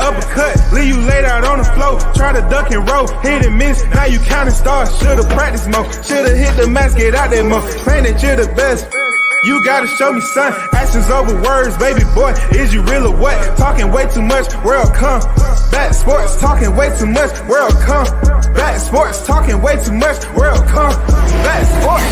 uppercut, leave you laid out on the floor. Try to duck and roll, hit and miss, now you counting stars. Should've practiced more, should've hit the mask, get out there more. Claim that you're the best. You gotta show me, son. Actions over words, baby boy. Is you real or what? Talking way too much, world come. Back sports, talking way too much, world come. Back sports, talking way too much, world come. Back sports.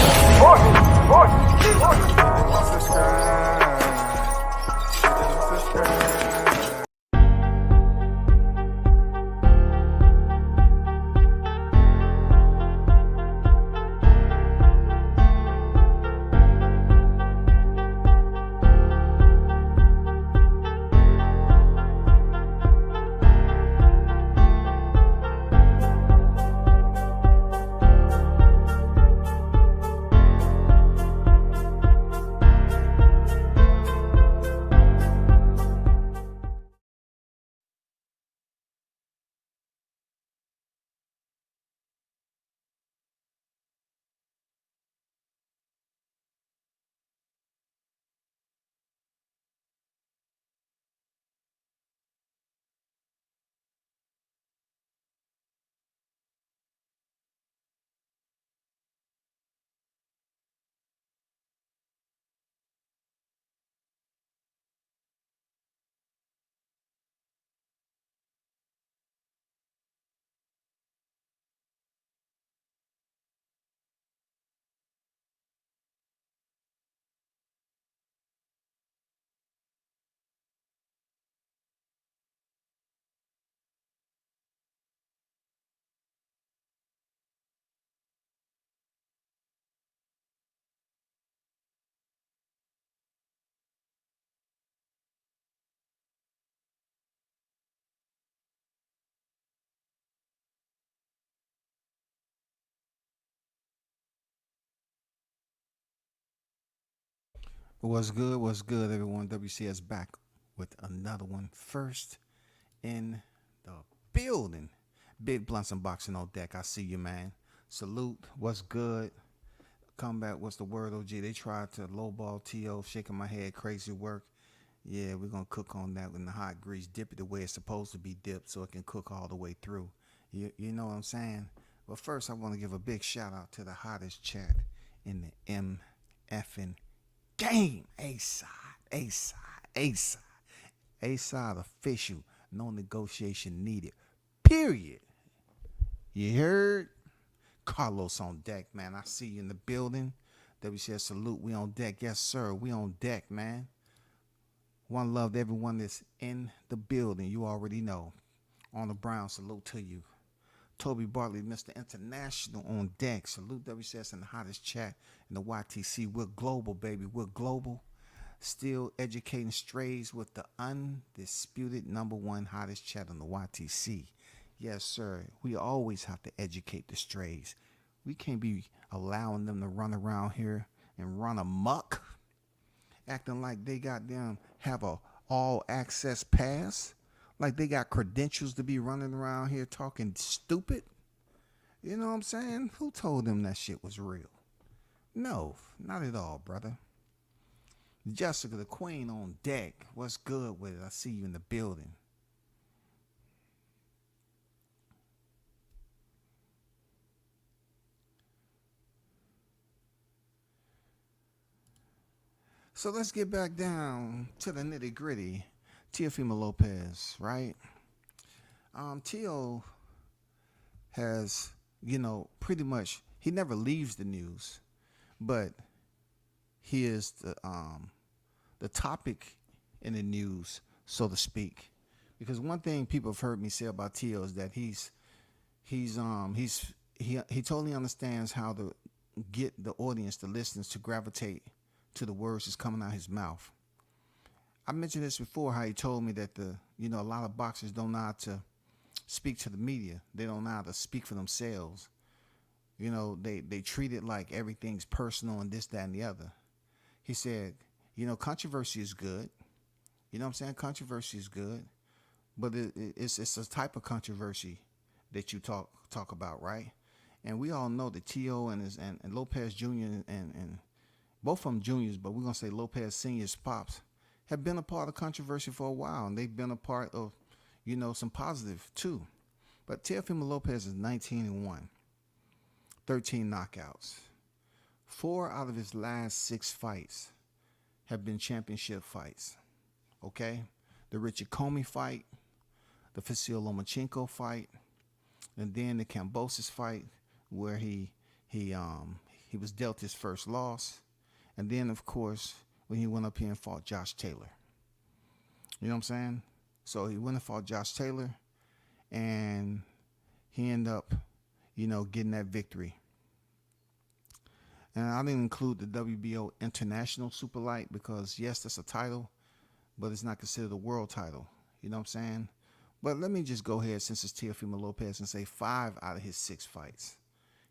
What's good? What's good, everyone? WCS back with another one. First in the building. Big Blunts and Boxing on deck. I see you, man. Salute. What's good? Comeback. What's the word, OG? They tried to lowball T.O. Shaking my head. Crazy work. Yeah, we're going to cook on that in the hot grease. Dip it the way it's supposed to be dipped so it can cook all the way through. You know what I'm saying? But first, I want to give a big shout out to the hottest chat in the MFing game. A-side official. No negotiation needed. Period. You heard? Carlos on deck, man. I see you in the building. WCS salute. We on deck. Yes, sir. We on deck, man. One love to everyone that's in the building. You already know. On the Brown, salute to you. Toby Bartley, Mr. International on deck. Salute WCS in the hottest chat in the YTC. We're global, baby. We're global. Still educating strays with the undisputed number one hottest chat on the YTC. Yes, sir. We always have to educate the strays. We can't be allowing them to run around here and run amok, acting like they got them have a all access pass. Like they got credentials to be running around here talking stupid. You know what I'm saying? Who told them that shit was real? No, not at all, brother. Jessica, the queen on deck. What's good with it? I see you in the building. So let's get back down to the nitty gritty. Teofimo Lopez, right? Tio has, pretty much, he never leaves the news, but he is the topic in the news, so to speak. Because one thing people have heard me say about Tio is that he totally understands how to get the audience, the listeners, to gravitate to the words that's coming out his mouth. I mentioned this before, how he told me that a lot of boxers don't know how to speak to the media. They don't know how to speak for themselves. They treat it like everything's personal and this, that, and the other. He said, controversy is good. You know what I'm saying? Controversy is good. But it's a type of controversy that you talk about, right? And we all know that T.O. and Lopez Jr. and both of them juniors, but we're going to say Lopez Sr.'s pops, have been a part of controversy for a while, and they've been a part of, some positive too. But Teofimo Lopez is 19-1, 13 knockouts. 4 out of his last 6 fights have been championship fights. Okay? The Richard Comey fight, the Vasyl Lomachenko fight, and then the Kambosos fight where he was dealt his first loss. And then, of course, when he went up here and fought Josh Taylor. You know what I'm saying? So he went and fought Josh Taylor, and he ended up, getting that victory. And I didn't include the WBO International Super Light because, yes, that's a title, but it's not considered a world title. You know what I'm saying? But let me just go ahead, since it's Teofimo Lopez, and say 5 out of his 6 fights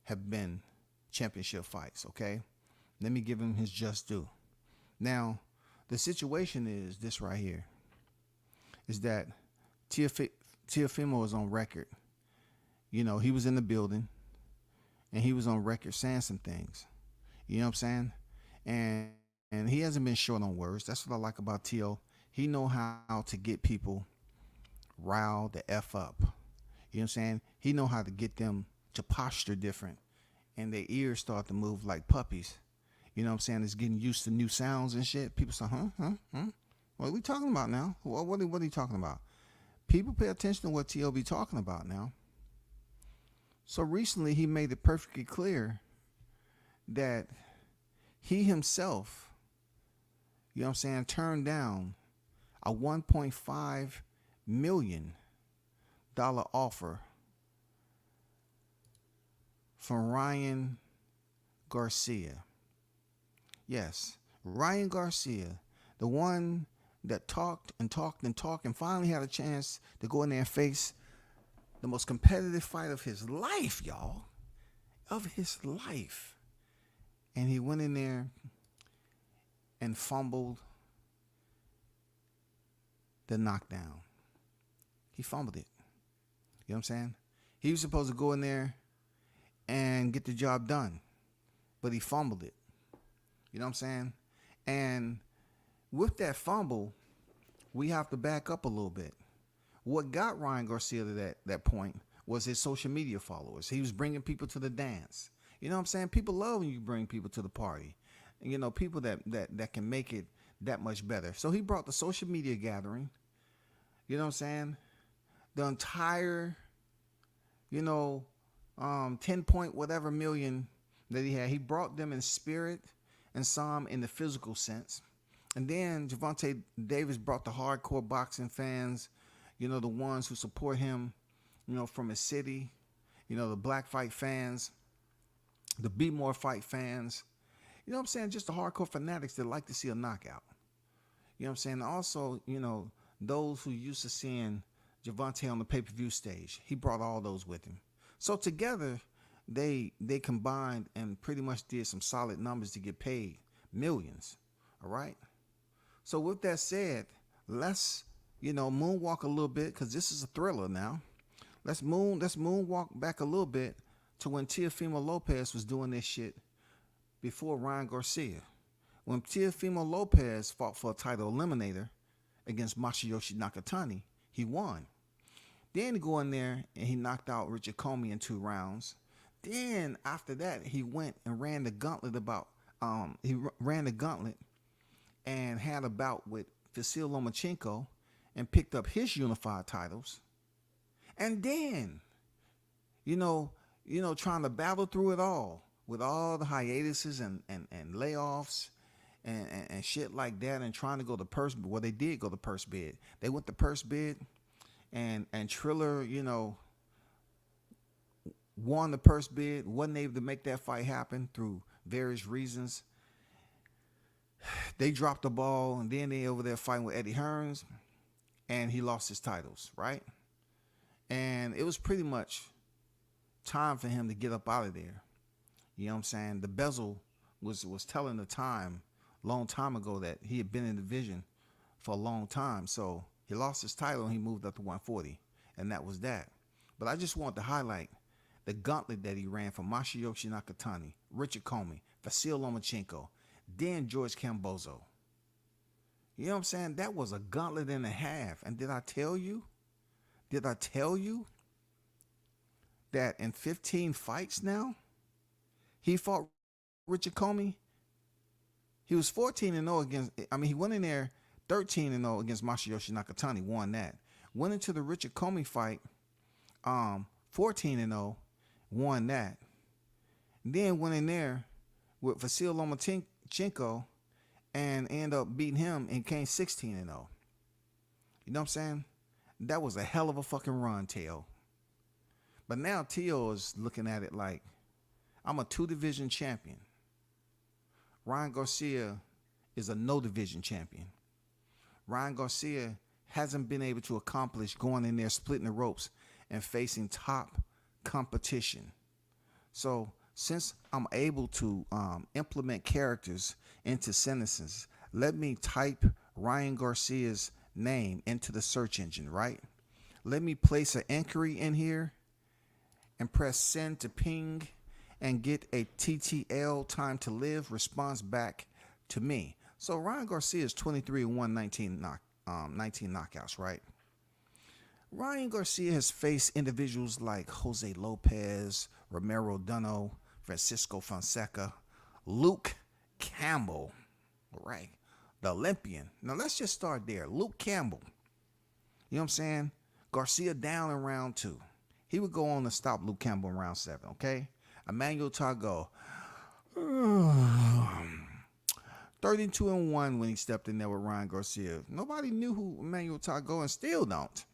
have been championship fights, okay? Let me give him his just due. Now, the situation is this right here, is that Teofimo is on record. He was in the building, and he was on record saying some things. You know what I'm saying? And he hasn't been short on words. That's what I like about Teo. He know how to get people riled the F up. You know what I'm saying? He know how to get them to posture different, and their ears start to move like puppies. You know what I'm saying? It's getting used to new sounds and shit. People say, what are we talking about now? What are you talking about? People pay attention to what T.O. be talking about now. So recently he made it perfectly clear that he himself, turned down a $1.5 million offer from Ryan Garcia. Yes, Ryan Garcia, the one that talked and finally had a chance to go in there and face the most competitive fight of his life, y'all. Of his life. And he went in there and fumbled the knockdown. He fumbled it. You know what I'm saying? He was supposed to go in there and get the job done, but he fumbled it. You know what I'm saying? And with that fumble, we have to back up a little bit. What got Ryan Garcia to that point was his social media followers. He was bringing people to the dance. You know what I'm saying? People love when you bring people to the party. And, people that can make it that much better. So he brought the social media gathering. You know what I'm saying? The entire, 10 point whatever million that he had. He brought them in spirit and some in the physical sense. And then Gervonta Davis brought the hardcore boxing fans, the ones who support him, from his city, the black fight fans, the Be More fight fans, you know what I'm saying? Just the hardcore fanatics that like to see a knockout. You know what I'm saying? Also, those who used to seeing Gervonta on the pay-per-view stage, he brought all those with him. So together, they combined and pretty much did some solid numbers to get paid millions. All right. So with that said, let's moonwalk a little bit, because this is a thriller now. Let's moonwalk back a little bit to when Teofimo Lopez was doing this shit before Ryan Garcia. When Teofimo Lopez fought for a title eliminator against Masayoshi Nakatani, he won. Then he go in there and he knocked out Richard Comey in 2 rounds. Then after that, he went and ran the gauntlet and had a bout with Vasyl Lomachenko and picked up his unified titles. And then, trying to battle through it all with all the hiatuses and layoffs and shit like that, and trying to go to purse. Well, they did go to purse bid. They went to purse bid, and Triller, won the purse bid, wasn't able to make that fight happen through various reasons. They dropped the ball, and then they over there fighting with Eddie Hearns, and he lost his titles, right? And it was pretty much time for him to get up out of there. You know what I'm saying? The bezel was telling the time, long time ago, that he had been in the division for a long time. So he lost his title and he moved up to 140, and that was that. But I just want to highlight the gauntlet that he ran from Masayoshi Nakatani, Richard Comey, Vasyl Lomachenko, then George Kambosos. You know what I'm saying? That was a gauntlet and a half. And did I tell you? Did I tell you that in 15 fights now, he fought Richard Comey? He was 14-0 against, he went in there 13-0 against Masayoshi Nakatani, won that. Went into the Richard Comey fight, 14-0, won that. Then went in there with Vasyl Lomachenko and ended up beating him and came 16-0. You know what I'm saying? That was a hell of a fucking run, Teo. But now Teo is looking at it like, I'm a 2-division champion. Ryan Garcia is a no-division champion. Ryan Garcia hasn't been able to accomplish going in there, splitting the ropes, and facing top competition. So since I'm able to implement characters into sentences, let me type Ryan Garcia's name into the search engine, right? Let me place an inquiry in here and press send to ping and get a TTL, time to live, response back to me. So Ryan Garcia is 23-1, 19 knockouts, right? Ryan Garcia has faced individuals like Jose Lopez, Romero Duno, Francisco Fonseca, Luke Campbell, right? The Olympian. Now let's just start there. Luke Campbell. You know what I'm saying? Garcia down in round 2. He would go on to stop Luke Campbell in round 7, okay? Emmanuel Tago, 32-1 when he stepped in there with Ryan Garcia. Nobody knew who Emmanuel Tago, and still don't.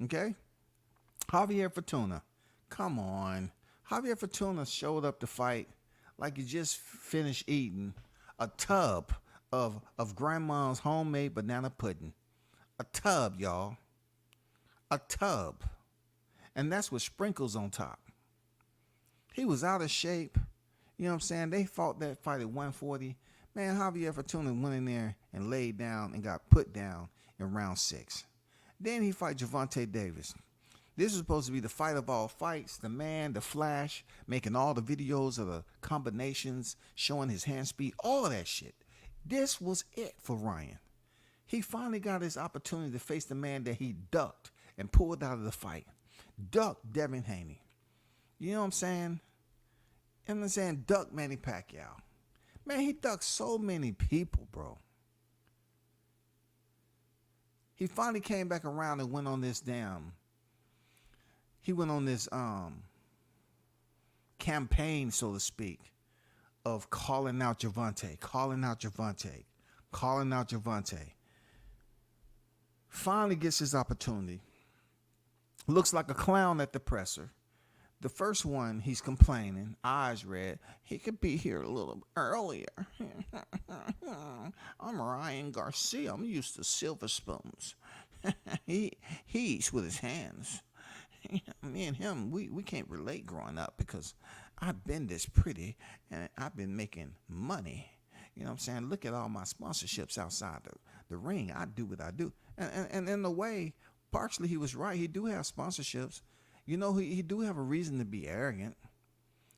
Okay? Javier Fortuna. Come on. Javier Fortuna showed up to fight like he just finished eating a tub of grandma's homemade banana pudding. A tub, y'all. A tub. And that's with sprinkles on top. He was out of shape. You know what I'm saying? They fought that fight at 140. Man, Javier Fortuna went in there and laid down and got put down in round 6. Then he fight Gervonta Davis. This is supposed to be the fight of all fights. The man, the Flash, making all the videos of the combinations, showing his hand speed, all of that shit. This was it for Ryan. He finally got his opportunity to face the man that he ducked and pulled out of the fight. Ducked Devin Haney. You know what I'm saying? I'm saying duck Manny Pacquiao. Man, he ducked so many people, bro. He finally came back around and went on this campaign, so to speak, of calling out Gervonta. Finally gets his opportunity. Looks like a clown at the presser. The first one, he's complaining, eyes red. He could be here a little earlier. I'm Ryan Garcia. I'm used to silver spoons. He eats with his hands. Me and him, we can't relate growing up because I've been this pretty and I've been making money. You know what I'm saying? Look at all my sponsorships outside the ring. I do what I do. And in a way, partially he was right. He do have sponsorships. You know, he do have a reason to be arrogant.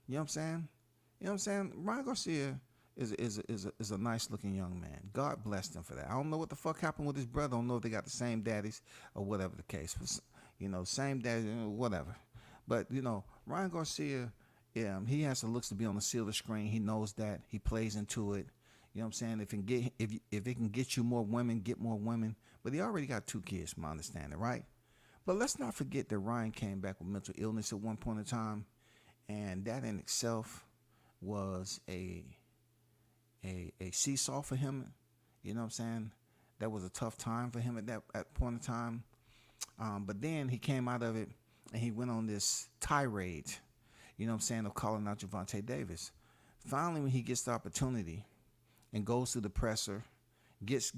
You know what I'm saying? You know what I'm saying? Ryan Garcia is a nice looking young man. God blessed him for that. I don't know what the fuck happened with his brother. I don't know if they got the same daddies or whatever the case was. You know, same daddy, whatever. But, you know, Ryan Garcia, yeah, he has the looks to be on the silver screen. He knows that. He plays into it. You know what I'm saying? If it can get you more women, get more women. But he already got 2 kids, from my understanding, right? But let's not forget that Ryan came back with mental illness at one point in time, and that in itself was a seesaw for him. You know what I'm saying? That was a tough time for him at that point in time. But then he came out of it, and he went on this tirade, you know what I'm saying, of calling out Gervonta Davis. Finally, when he gets the opportunity and goes to the presser, gets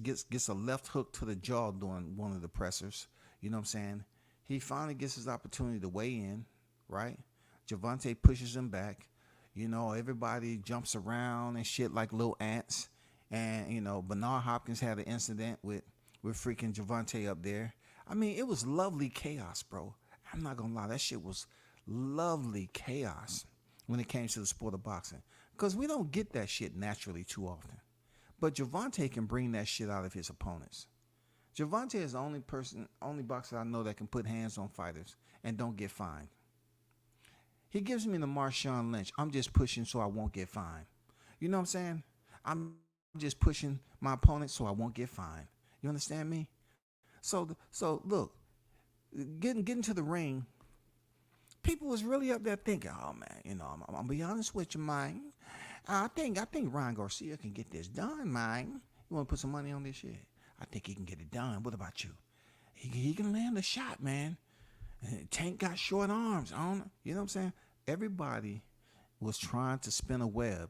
a left hook to the jaw during one of the pressers, you know what I'm saying? He finally gets his opportunity to weigh in, right? Gervonta pushes him back. You know, everybody jumps around and shit like little ants. And, you know, Bernard Hopkins had an incident with freaking Gervonta up there. I mean, it was lovely chaos, bro. I'm not going to lie. That shit was lovely chaos when it came to the sport of boxing. Because we don't get that shit naturally too often. But Gervonta can bring that shit out of his opponents. Gervonta is the only boxer I know that can put hands on fighters and don't get fined. He gives me the Marshawn Lynch. I'm just pushing so I won't get fined. You know what I'm saying? I'm just pushing my opponent so I won't get fined. You understand me? So look, getting to the ring, people was really up there thinking, oh man, I'm gonna be honest with you, man. I think Ryan Garcia can get this done, man. You want to put some money on this shit? I think he can get it done. What about you? He can land a shot, man. Tank got short arms. You know what I'm saying? Everybody was trying to spin a web.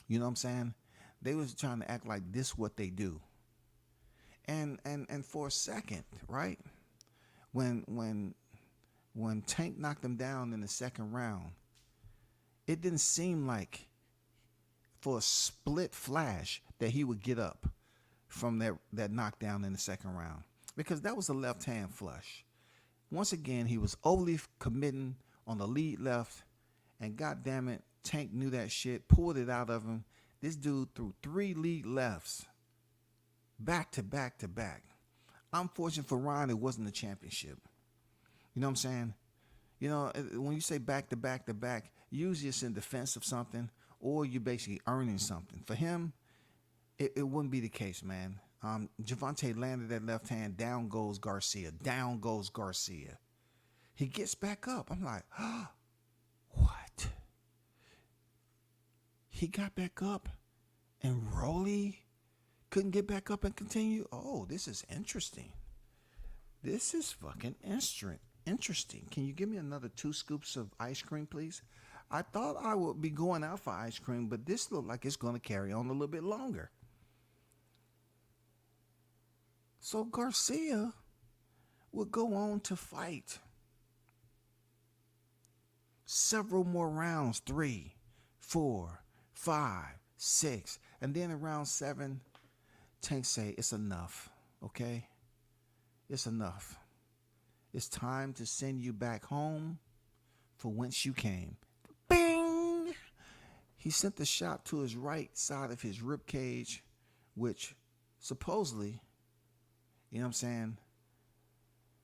You know what I'm saying? They was trying to act like this what they do. And for a second, right? When Tank knocked him down in the second round, it didn't seem like for a split flash that he would get up from that knockdown in the second round, because that was a left hand flush. Once again, he was overly committing on the lead left, and goddamn it, Tank knew that shit, pulled it out of him. This dude threw 3 lead lefts back to back to back. Unfortunate for Ryan, it wasn't a championship. You know what I'm saying? You know, when you say back to back to back, usually it's in defense of something, or you're basically earning something. For him, it wouldn't be the case, man. Gervonta landed that left hand. Down goes Garcia. Down goes Garcia. He gets back up. I'm like, oh, what? He got back up, and Rolly couldn't get back up and continue? Oh, this is interesting. This is fucking interesting. Can you give me another 2 scoops of ice cream, please? I thought I would be going out for ice cream, but this looked like it's going to carry on a little bit longer. So Garcia would go on to fight several more rounds, 3, 4, 5, 6. And then in round 7, Tank say, it's enough, okay? It's enough. It's time to send you back home for whence you came. Bing! He sent the shot to his right side of his rib cage, which supposedly, you know what I'm saying,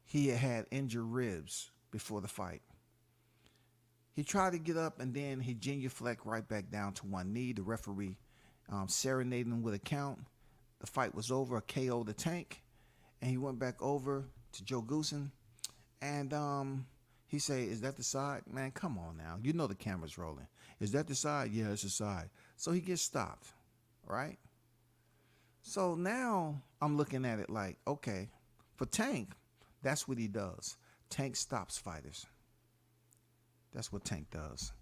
he had injured ribs before the fight. He tried to get up, and then he genuflect right back down to one knee. The referee serenaded him with a count. The fight was over, a KO the Tank, and he went back over to Joe Goossen, and he said, is that the side? Man, come on now. You know the camera's rolling. Is that the side? Yeah, it's the side. So he gets stopped, right? So now I'm looking at it like, okay, for Tank, that's what he does. Tank stops fighters. That's what Tank does.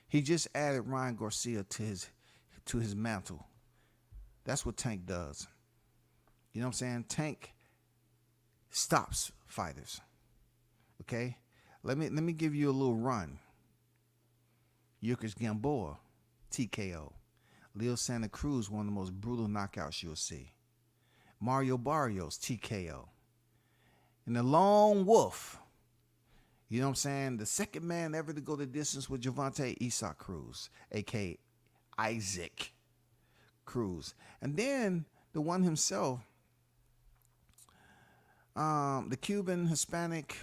He just added Ryan Garcia to his mantle. That's what Tank does. You know what I'm saying? Tank stops fighters. Okay? Let me give you a little run. Yurkus Gamboa, TKO. Leo Santa Cruz, one of the most brutal knockouts you'll see. Mario Barrios, TKO. And the Lone Wolf, you know what I'm saying? The second man ever to go the distance with Gervonta, Isaac Cruz, a.k.a. Isaac Cruz. And then the one himself, the Cuban, Hispanic,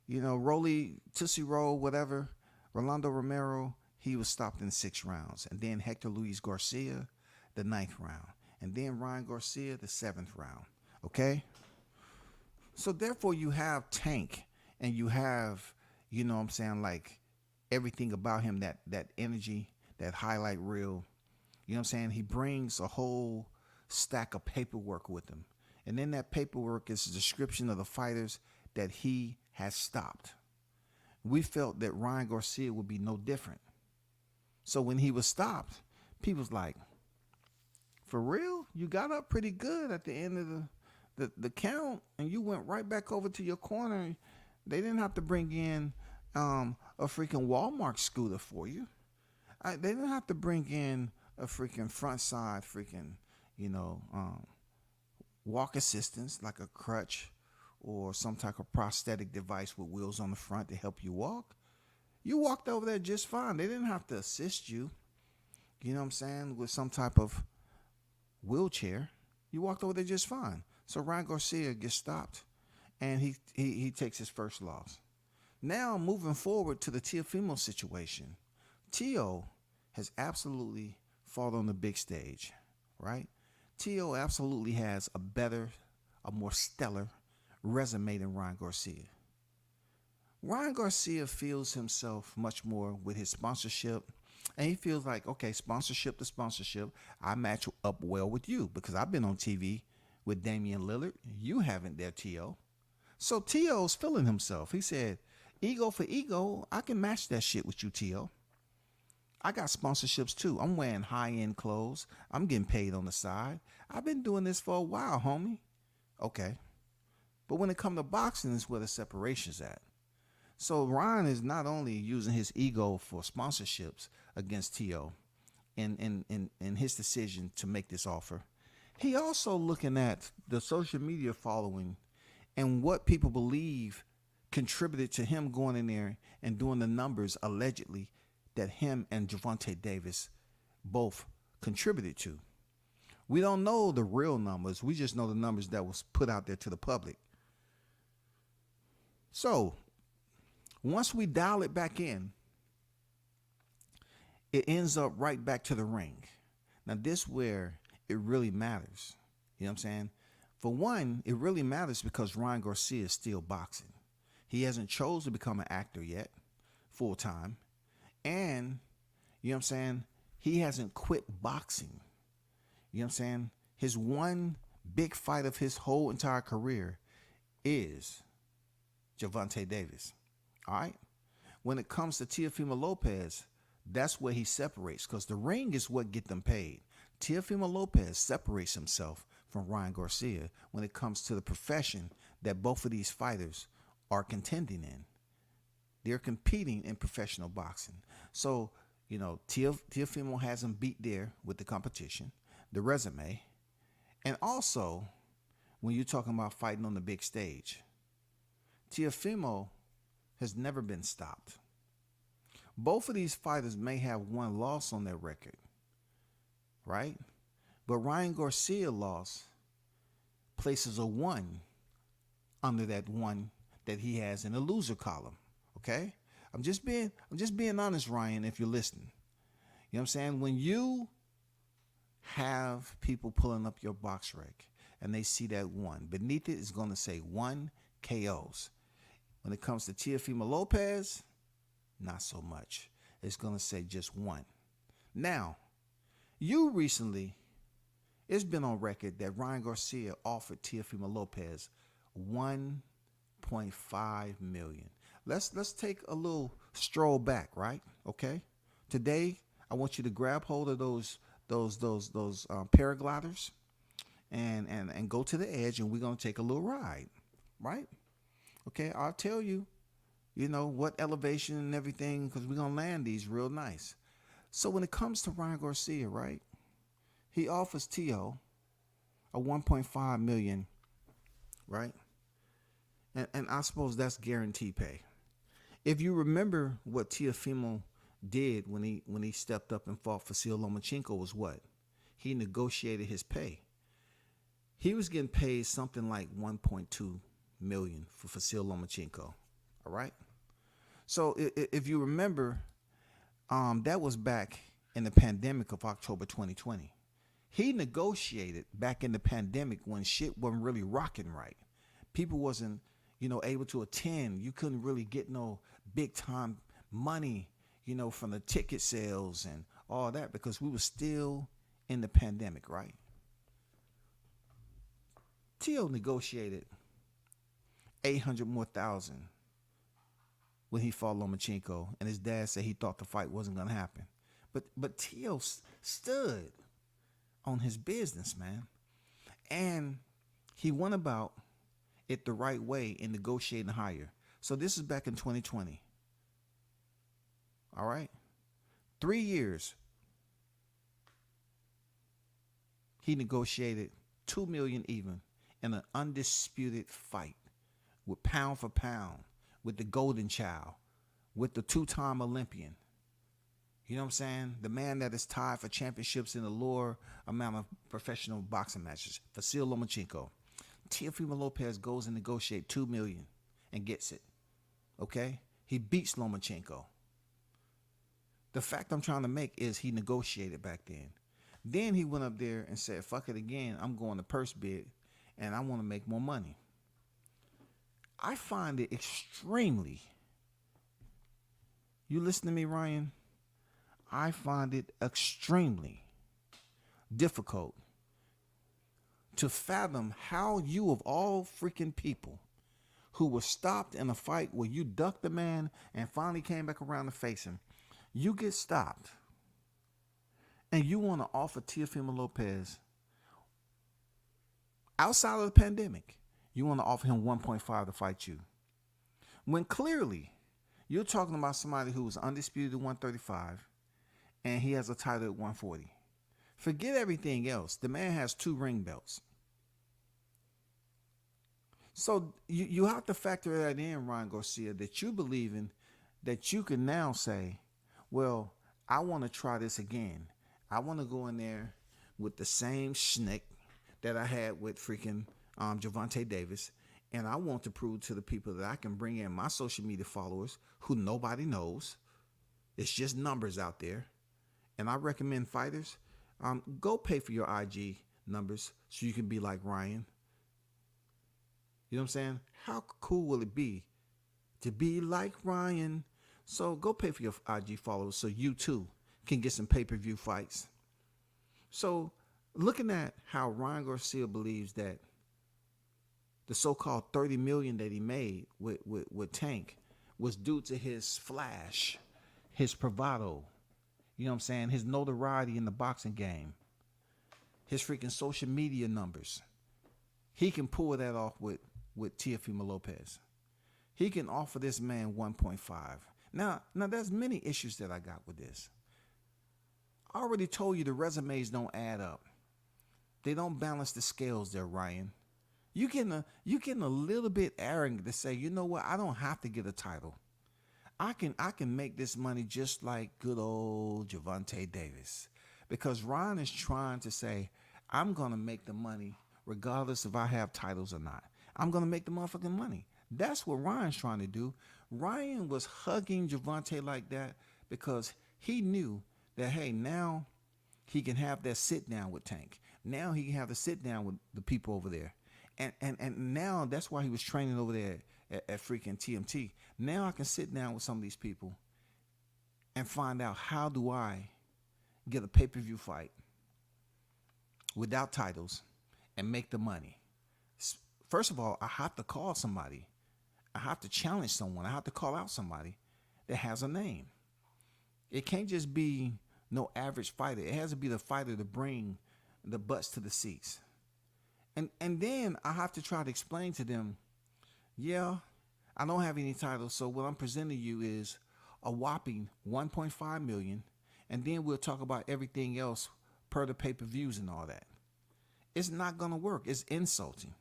Rolly, Tootsie Roll, whatever, Rolando Romero, he was stopped in 6 rounds. And then Hector Luis Garcia, the 9th round. And then Ryan Garcia, the 7th round. Okay? So therefore you have Tank, and you have, you know what I'm saying, like everything about him, that energy, that highlight reel. You know what I'm saying? He brings a whole stack of paperwork with him. And in that paperwork is a description of the fighters that he has stopped. We felt that Ryan Garcia would be no different. So when he was stopped, people was like, for real? You got up pretty good at the end of the count, and you went right back over to your corner. They didn't have to bring in a freaking Walmart scooter for you. They didn't have to bring in a freaking front side freaking, walk assistance like a crutch or some type of prosthetic device with wheels on the front to help you walk. You walked over there just fine. They didn't have to assist you, you know what I'm saying, with some type of wheelchair. You walked over there just fine. So Ryan Garcia gets stopped, and he takes his first loss. Now moving forward to the Teofimo situation, Teo has absolutely fought on the big stage, right? Teo absolutely has a better, a more stellar resume than Ryan Garcia. Ryan Garcia feels himself much more with his sponsorship, and he feels like, okay, sponsorship to sponsorship, I match up well with you because I've been on TV with Damian Lillard. You haven't there, Teo. So Teo's feeling himself. He said, ego for ego, I can match that shit with you, Teo. I got sponsorships too. I'm wearing high-end clothes. I'm getting paid on the side. I've been doing this for a while, homie. Okay. But when it comes to boxing, is where the separation's at. So Ryan is not only using his ego for sponsorships against Teo in his decision to make this offer, he also looking at the social media following and what people believe contributed to him going in there and doing the numbers allegedly that him and Gervonta Davis both contributed to. We don't know the real numbers. We just know the numbers that was put out there to the public. So once we dial it back in, it ends up right back to the ring. Now this where it really matters. You know what I'm saying? For one, it really matters because Ryan Garcia is still boxing. He hasn't chosen to become an actor yet, full time. And, you know what I'm saying, he hasn't quit boxing. You know what I'm saying? His one big fight of his whole entire career is Gervonta Davis. All right? When it comes to Teofimo Lopez, that's where he separates because the ring is what get them paid. Teofimo Lopez separates himself from Ryan Garcia when it comes to the profession that both of these fighters are contending in. They're competing in professional boxing. So, you know, Teofimo has him beat there with the competition, the resume, and also when you're talking about fighting on the big stage, Teofimo has never been stopped. Both of these fighters may have one loss on their record, right? But Ryan Garcia loss places a 1 under that 1 that he has in the loser column. Okay? I'm just being honest, Ryan, if you're listening. You know what I'm saying? When you have people pulling up your box rec and they see that 1, beneath it is going to say 1 KOs. When it comes to Teofimo Lopez, not so much. It's going to say just 1. Now, you recently, it's been on record that Ryan Garcia offered Teofimo Lopez $1.5 million. Let's take a little stroll back, right? Okay. Today, I want you to grab hold of those paragliders and go to the edge, and we're gonna take a little ride, right? Okay. I'll tell you, you know what elevation and everything, because we're gonna land these real nice. So when it comes to Ryan Garcia, right? He offers Teo a $1.5 million, right? And I suppose that's guaranteed pay. If you remember what Teofimo did when he stepped up and fought Vasyl Lomachenko was what? He negotiated his pay. He was getting paid something like $1.2 million for Vasyl Lomachenko. All right? So if you remember, that was back in the pandemic of October 2020. He negotiated back in the pandemic when shit wasn't really rocking right. People wasn't, able to attend. You couldn't really get no big time money, from the ticket sales and all that because we were still in the pandemic, right? Teo negotiated $800,000 more when he fought Lomachenko, and his dad said he thought the fight wasn't gonna happen. But Teo stood on his business, man, and he went about it the right way in negotiating higher. So this is back in 2020. All right, 3 years. He negotiated $2 million even in an undisputed fight with pound for pound, with the golden child, with the 2-time Olympian. You know what I'm saying? The man that is tied for championships in the lower amount of professional boxing matches, Vasyl Lomachenko. Teofimo Lopez goes and negotiates $2 million and gets it. Okay? He beats Lomachenko. The fact I'm trying to make is he negotiated back then. Then he went up there and said, fuck it again. I'm going to purse bid and I want to make more money. I find it extremely, you listen to me, Ryan? I find it extremely difficult to fathom how you, of all freaking people, who was stopped in a fight where you ducked the man and finally came back around to face him, you get stopped and you want to offer Teofimo Lopez, outside of the pandemic, you want to offer him 1.5 to fight you. When clearly you're talking about somebody who was undisputed at 135 and he has a title at 140. Forget everything else. The man has 2 ring belts. So you have to factor that in, Ryan Garcia, that you believe in, that you can now say, well, I want to try this again. I want to go in there with the same schnick that I had with freaking Gervonta Davis. And I want to prove to the people that I can bring in my social media followers who nobody knows. It's just numbers out there. And I recommend fighters, go pay for your IG numbers so you can be like Ryan. You know what I'm saying? How cool will it be to be like Ryan? So go pay for your IG followers so you too can get some pay-per-view fights. So looking at how Ryan Garcia believes that the so-called $30 million that he made with Tank was due to his flash, his bravado, you know what I'm saying, his notoriety in the boxing game, his freaking social media numbers. He can pull that off with Teofimo Lopez. He can offer this man 1.5. Now there's many issues that I got with this. I already told you the resumes don't add up. They don't balance the scales there, Ryan. You getting a little bit arrogant to say, you know what, I don't have to get a title. I can make this money just like good old Gervonta Davis. Because Ryan is trying to say, I'm going to make the money regardless if I have titles or not. I'm going to make the motherfucking money. That's what Ryan's trying to do. Ryan was hugging Gervonta like that because he knew that, hey, now he can have that sit down with Tank. Now he can have the sit down with the people over there. And now that's why he was training over there at freaking TMT. Now I can sit down with some of these people and find out, how do I get a pay-per-view fight without titles and make the money? First of all, I have to call somebody. I have to challenge someone. I have to call out somebody that has a name. It can't just be no average fighter. It has to be the fighter to bring the butts to the seats. And then I have to try to explain to them, yeah, I don't have any titles, so what I'm presenting you is a whopping 1.5 million, and then we'll talk about everything else per the pay-per-views and all that. It's not going to work. It's insulting.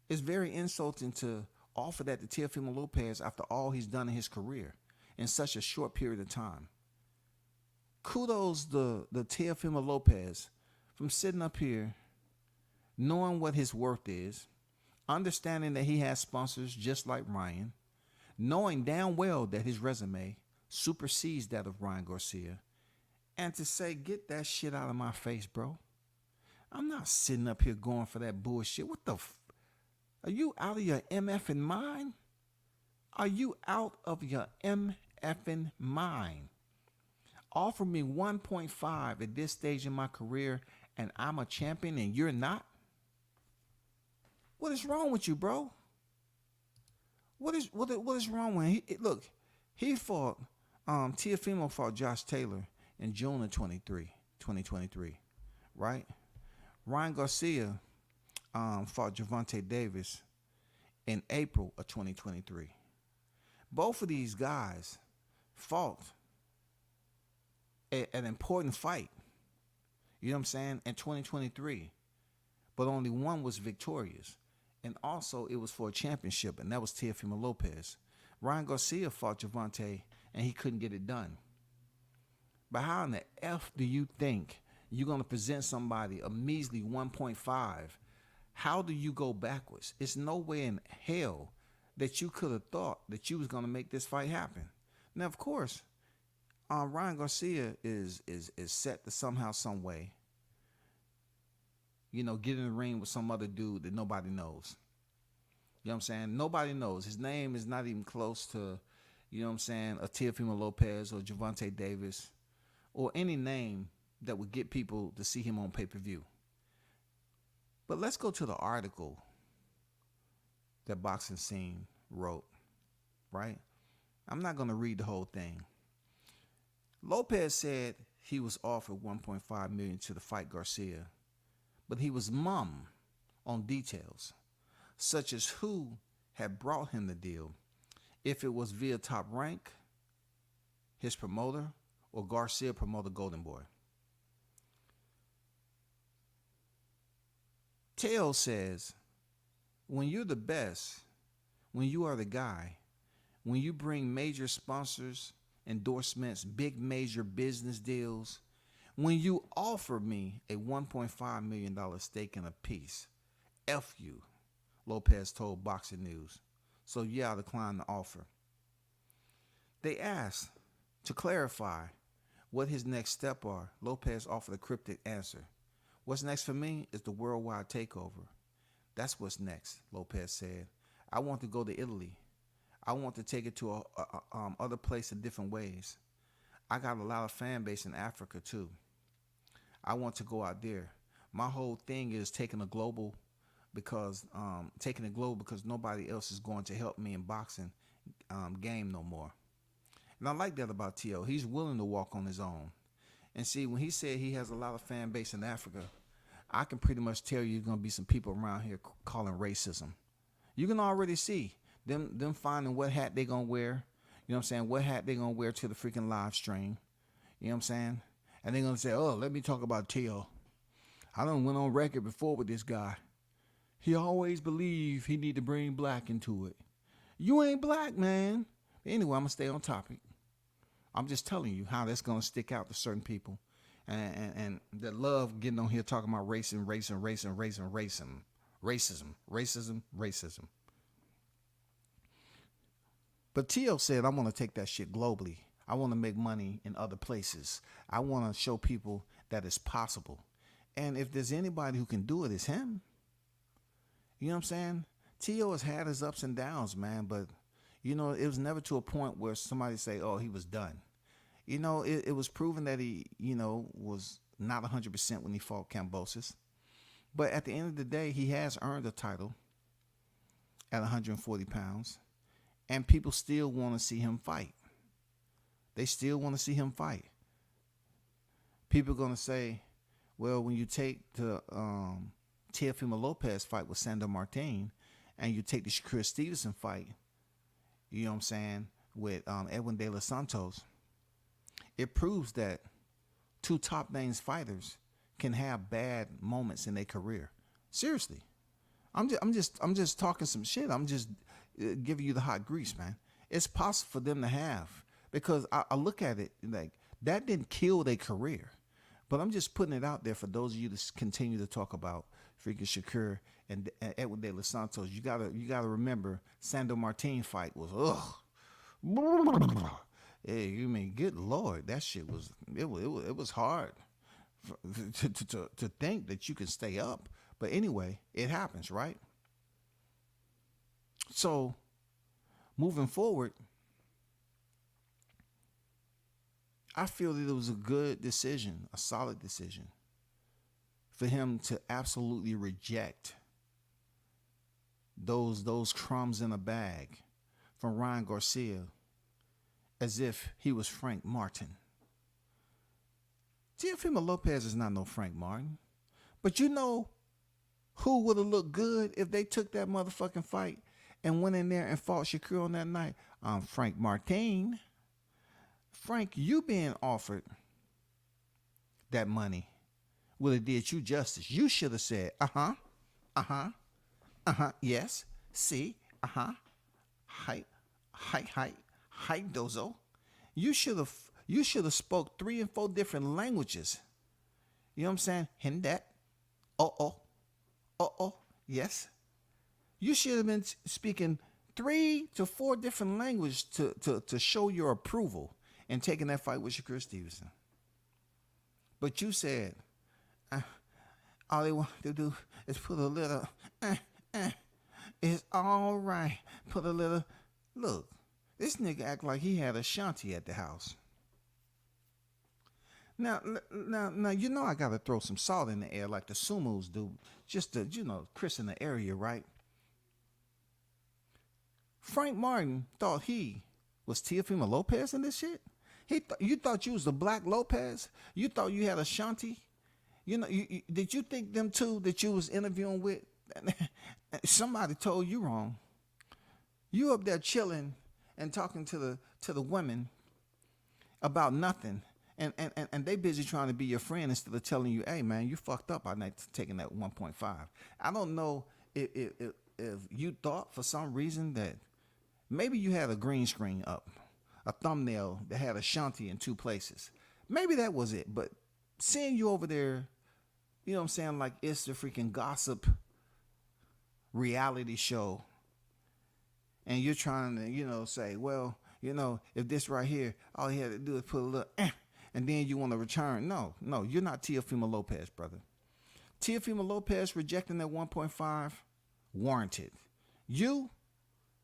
It's very insulting to offer that to Teofimo Lopez after all he's done in his career in such a short period of time. Kudos to Teofimo Lopez from sitting up here, knowing what his worth is, understanding that he has sponsors just like Ryan, knowing damn well that his resume supersedes that of Ryan Garcia, and to say, get that shit out of my face, bro. I'm not sitting up here going for that bullshit. What the are you out of your MFing mind? Are you out of your MFing mind? Offer me 1.5 at this stage in my career and I'm a champion and you're not? What is wrong with you, bro? What is wrong with him? Look, he fought, Teofimo fought Josh Taylor in June of 2023, right? Ryan Garcia fought Gervonta Davis in April of 2023. Both of these guys fought an important fight, you know what I'm saying, in 2023, but only one was victorious. And also it was for a championship, and that was Teofimo Lopez. Ryan Garcia fought Gervonta, and he couldn't get it done. But how in the F do you think you're going to present somebody a measly 1.5? How do you go backwards? It's no way in hell that you could have thought that you was going to make this fight happen. Now, of course, Ryan Garcia is set to somehow, some way, get in the ring with some other dude that nobody knows. You know what I'm saying? Nobody knows. His name is not even close to, a Teofimo Lopez or Gervonta Davis or any name that would get people to see him on pay-per-view. But let's go to the article that Boxing Scene wrote, right? I'm not going to read the whole thing. Lopez said he was offered $1.5 million to fight Garcia, but he was mum on details, such as who had brought him the deal, if it was via Top Rank, his promoter, or Garcia promoter Golden Boy. Teo says, when you're the best, when you are the guy, when you bring major sponsors, endorsements, big major business deals, when you offer me a $1.5 million stake in a piece, F you, Lopez told Boxing News. So yeah, I declined the offer. They asked to clarify what his next step are. Lopez offered a cryptic answer. What's next for me is the worldwide takeover. That's what's next, Lopez said. I want to go to Italy. I want to take it to other places in different ways. I got a lot of fan base in Africa too. I want to go out there. My whole thing is taking it global because nobody else is going to help me in boxing game no more. And I like that about Teo. He's willing to walk on his own. And see, when he said he has a lot of fan base in Africa, I can pretty much tell you there's going to be some people around here calling racism. You can already see them finding what hat they going to wear. You know what I'm saying? What hat they going to wear to the freaking live stream. You know what I'm saying? And they're going to say, oh, let me talk about Teo. I done went on record before with this guy. He always believed he need to bring black into it. You ain't black, man. Anyway, I'm going to stay on topic. I'm just telling you how that's going to stick out to certain people. And that love getting on here talking about racism. But Teo said, I want to take that shit globally. I want to make money in other places. I want to show people that it's possible. And if there's anybody who can do it, it's him. You know what I'm saying? Teo has had his ups and downs, man, but it was never to a point where somebody say, oh, he was done. It was proven that he, was not 100% when he fought Kambosos. But at the end of the day, he has earned a title at 140 pounds. And people still want to see him fight. They still want to see him fight. People are going to say, well, when you take the Teofimo Lopez fight with Sandor Martin and you take the Shakur Stevenson fight, you know what I'm saying, with Edwin De Los Santos, it proves that two top names fighters can have bad moments in their career. Seriously. I'm just talking some shit. I'm just giving you the hot grease, man. It's possible for them to have, because I look at it like that didn't kill their career. But I'm just putting it out there for those of you to continue to talk about freaking Shakur and Edwin De Los Santos. You gotta remember Sandor Martin fight was Hey, you mean, good Lord, that shit was it was hard to think that you can stay up. But anyway, it happens, right? So, moving forward, I feel that it was a good decision, a solid decision, for him to absolutely reject those crumbs in a bag from Ryan Garcia as if he was Frank Martin. Teofimo Lopez is not no Frank Martin. But you know who would have looked good if they took that motherfucking fight and went in there and fought Shakur on that night? Frank Martin. Frank, you being offered that money would have did you justice. You should have said, yes, see, hype, dozo. You should have You should have spoke 3 and 4 different languages. You know what I'm saying? Hindat. Oh. Yes. You should have been speaking 3 to 4 different languages to show your approval and taking that fight with Shakur Stevenson. But you said, all they want to do is put a little, it's all right. Put a little, look, this nigga act like he had Ashanti at the house. Now, you know I gotta throw some salt in the air like the Sumos do, just to, christen the area, right? Frank Martin thought he was Teofimo Lopez in this shit. You thought you was the Black Lopez. You thought you had Ashanti. Did you think them two that you was interviewing with? Somebody told you wrong. You up there chilling and talking to the women about nothing. And they busy trying to be your friend instead of telling you, hey, man, you fucked up by not taking that 1.5. I don't know if you thought for some reason that maybe you had a green screen up, a thumbnail that had Ashanti in 2 places. Maybe that was it. But seeing you over there, you know what I'm saying, like it's the freaking gossip reality show. And you're trying to, say, well, if this right here, all you had to do is put a little and then you want to return. No, you're not Teofimo Lopez, brother. Teofimo Lopez rejecting that 1.5, warranted. You,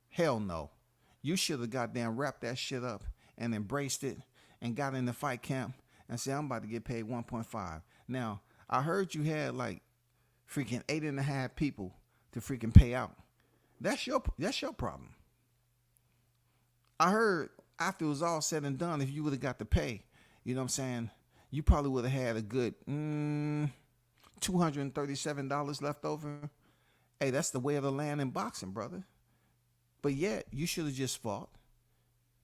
hell no. You should have goddamn wrapped that shit up and embraced it and got in the fight camp and said, I'm about to get paid 1.5. Now, I heard you had like freaking 8.5 people to freaking pay out. That's your problem. I heard after it was all said and done, if you would have got to pay, you know what I'm saying, you probably would have had a good $237 left over. Hey, that's the way of the land in boxing, brother. But yet, you should have just fought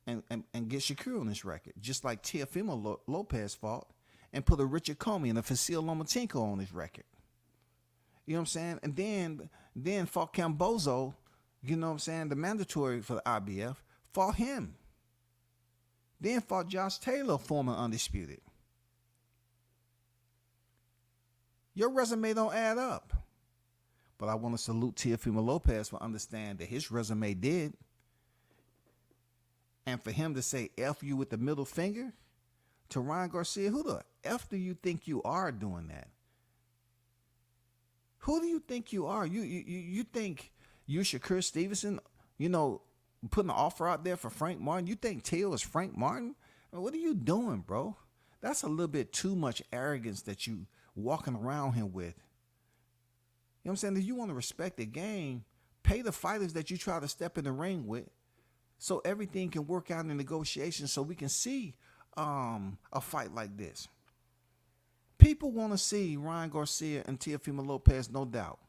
and get Shakur on this record, just like Teofimo Lopez fought and put a Richard Comey and a Vasyl Lomachenko on his record. You know what I'm saying? And then fought Cambozo, you know what I'm saying, the mandatory for the IBF, fought him. Then fought Josh Taylor, former undisputed. Your resume don't add up. But I want to salute Teofimo Lopez for understanding that his resume did. And for him to say F you with the middle finger to Ryan Garcia, who the F do you think you are doing that? Who do you think you are? You think you Shakur Stevenson, putting an offer out there for Frank Martin? You think Teo is Frank Martin? What are you doing, bro? That's a little bit too much arrogance that you walking around here with. You know what I'm saying? If you want to respect the game, pay the fighters that you try to step in the ring with so everything can work out in negotiations so we can see a fight like this. People want to see Ryan Garcia and Teofimo Lopez, no doubt.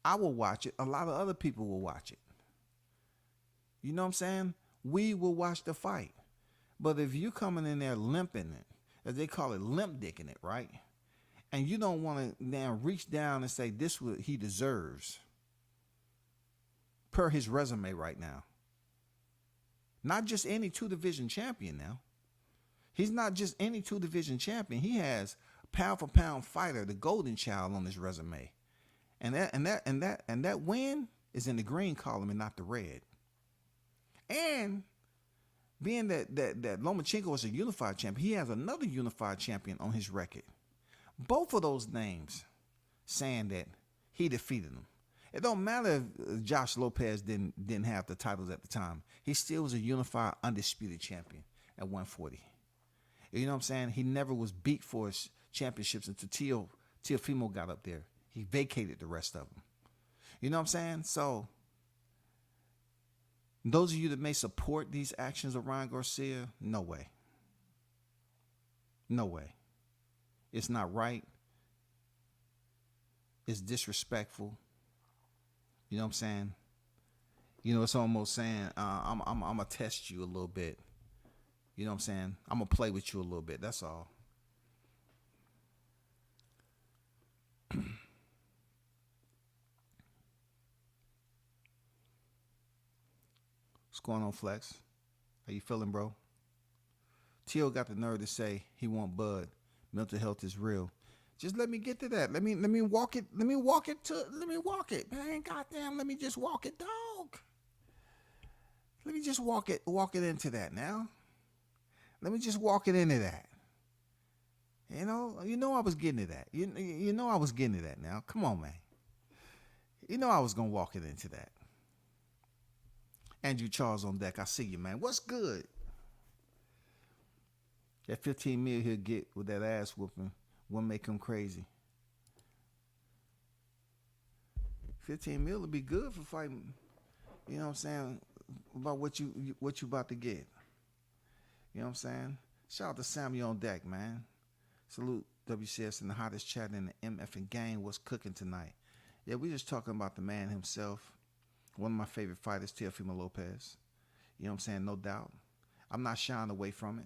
I will watch it. A lot of other people will watch it. You know what I'm saying? We will watch the fight. But if you coming in there limping it, as they call it, limp dicking it, right? And you don't want to now reach down and say this what he deserves per his resume right now. Not just any 2-division champion now. He's not just any 2-division champion. He has pound for pound fighter, the golden child on his resume. And that win is in the green column and not the red. And being that Lomachenko is a unified champion, he has another unified champion on his record. Both of those names saying that he defeated him. It don't matter if Josh Lopez didn't have the titles at the time. He still was a unified, undisputed champion at 140. You know what I'm saying? He never was beat for his championships until Teofimo got up there. He vacated the rest of them. You know what I'm saying? So those of you that may support these actions of Ryan Garcia, no way. No way. It's not right. It's disrespectful. You know what I'm saying? It's almost saying, I'm going to test you a little bit. You know what I'm saying? I'm going to play with you a little bit. That's all. What's going on, Flex? How you feeling, bro? T.O. got the nerve to say he want Bud. Mental health is real. Just let me get to that. Let me walk it. Let me walk it. Man, goddamn, let me just walk it, dog. Let me just walk it into that now. Let me just walk it into that. You know I was getting to that. You know I was getting to that now. Come on, man. You know I was gonna walk it into that. Andrew Charles on deck. I see you, man. What's good? That 15 mil he'll get with that ass whooping will make him crazy. 15 mil would be good for fighting. You know what I'm saying? About what you about to get. You know what I'm saying? Shout out to Samuel on deck, man. Salute WCS and the hottest chat in the MF and gang. What's cooking tonight? Yeah, we just talking about the man himself. One of my favorite fighters, Teofimo Lopez. You know what I'm saying? No doubt. I'm not shying away from it.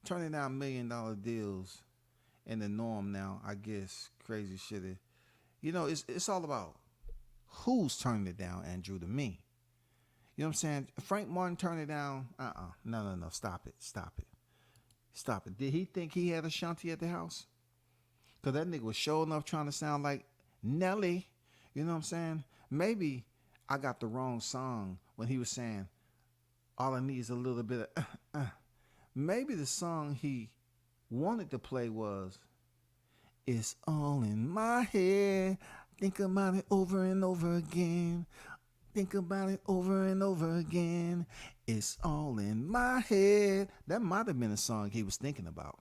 Turning down $1 million deals in the norm now, I guess. Crazy shit. You know, it's all about who's turning it down, Andrew, to me. You know what I'm saying? Frank Martin turned it down. No. Stop it. Did he think he had Ashanti at the house? Because that nigga was sure enough trying to sound like Nelly. You know what I'm saying? Maybe I got the wrong song when he was saying, all I need is a little bit of Maybe the song he wanted to play was, it's all in my head. Think about it over and over again. Think about it over and over again. It's all in my head. That might have been a song he was thinking about.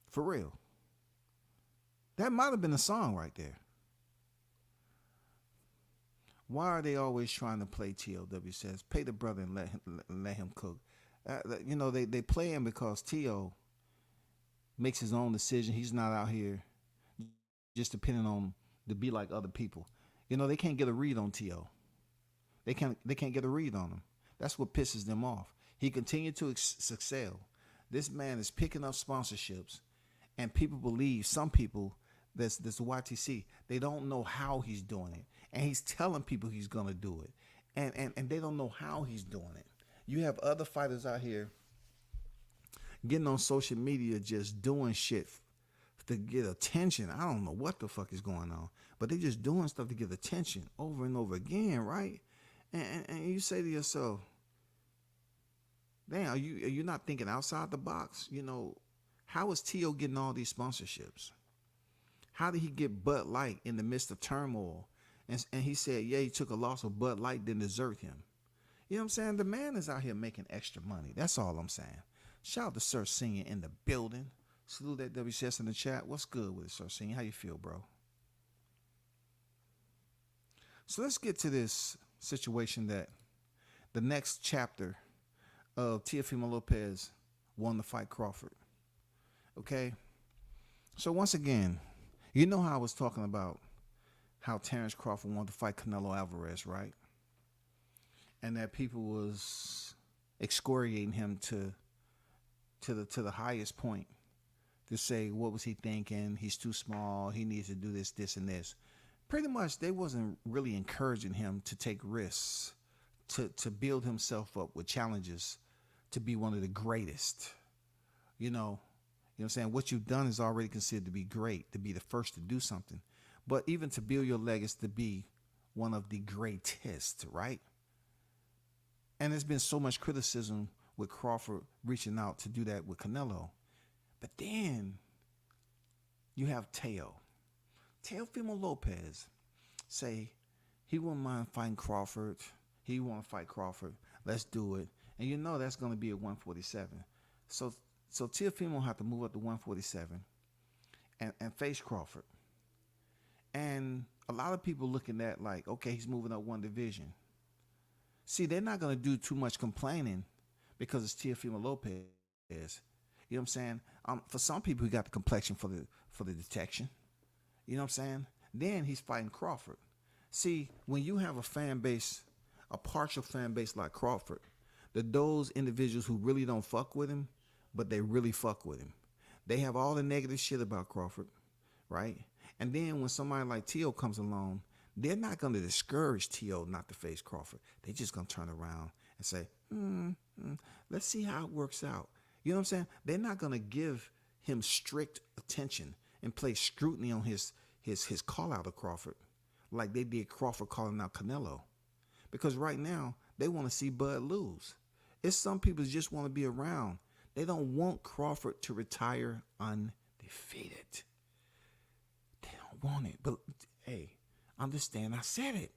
For real. That might have been a song right there. Why are they always trying to play TLW says? Pay the brother and let him cook. You know, they play him because T.O. makes his own decision. He's not out here just depending on to be like other people. You know, they can't get a read on T.O. They can't get a read on him. That's what pisses them off. He continued to excel. This man is picking up sponsorships, and people believe, some people, this YTC, they don't know how he's doing it. And he's telling people he's going to do it. And they don't know how he's doing it. You have other fighters out here getting on social media just doing shit to get attention. I don't know what the fuck is going on, but they just doing stuff to get attention over and over again, right? And you say to yourself, damn, are you not thinking outside the box? You know, how is T.O. getting all these sponsorships? How did he get Bud Light in the midst of turmoil? And he said, yeah, he took a loss of Bud Light, didn't desert him. You know what I'm saying? The man is out here making extra money. That's all I'm saying. Shout out to Sir Senior in the building. Salute that WCS in the chat. What's good with it, Sir Senior? How you feel, bro? So let's get to this situation that the next chapter of Teofimo Lopez won the fight Crawford. Okay? So once again, you know how I was talking about how Terrence Crawford wanted to fight Canelo Alvarez, right? And that people was excoriating him to the highest point to say, what was he thinking? He's too small. He needs to do this, and this. Pretty much, they wasn't really encouraging him to take risks, to build himself up with challenges, to be one of the greatest. You know what I'm saying? What you've done is already considered to be great, to be the first to do something. But even to build your legacy to be one of the greatest, right? And there's been so much criticism with Crawford reaching out to do that with Canelo. But then you have Teofimo Lopez say he wouldn't mind fighting Crawford. He want to fight Crawford. Let's do it. And you know that's going to be at 147. So Teofimo have to move up to 147 and face Crawford. And a lot of people looking at like, okay, he's moving up one division. See, they're not going to do too much complaining because it's Teofimo Lopez. You know what I'm saying? For some people, he got the complexion for the detection. You know what I'm saying? Then he's fighting Crawford. See, when you have a fan base, a partial fan base like Crawford, those individuals who really don't fuck with him, but they really fuck with him. They have all the negative shit about Crawford, right? And then when somebody like T.O. comes along, they're not going to discourage T.O. not to face Crawford. They're just going to turn around and say, let's see how it works out. You know what I'm saying? They're not gonna give him strict attention and place scrutiny on his call out of Crawford, like they did Crawford calling out Canelo. Because right now they want to see Bud lose. It's some people just want to be around. They don't want Crawford to retire undefeated. They don't want it. But hey, understand I said it.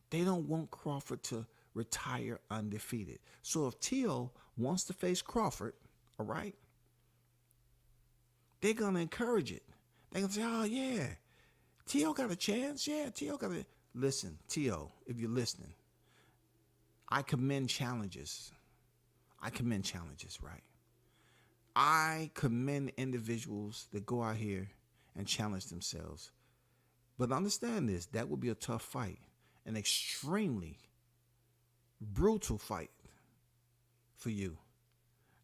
They don't want Crawford to retire undefeated. So if T.O. wants to face Crawford, all right, they're going to encourage it. They're going to say, oh, yeah, T.O. got a chance. Yeah, T.O. got a... Listen, T.O., if you're listening, I commend challenges. Right? I commend individuals that go out here and challenge themselves. But understand this, that would be a tough fight, an extremely brutal fight for you.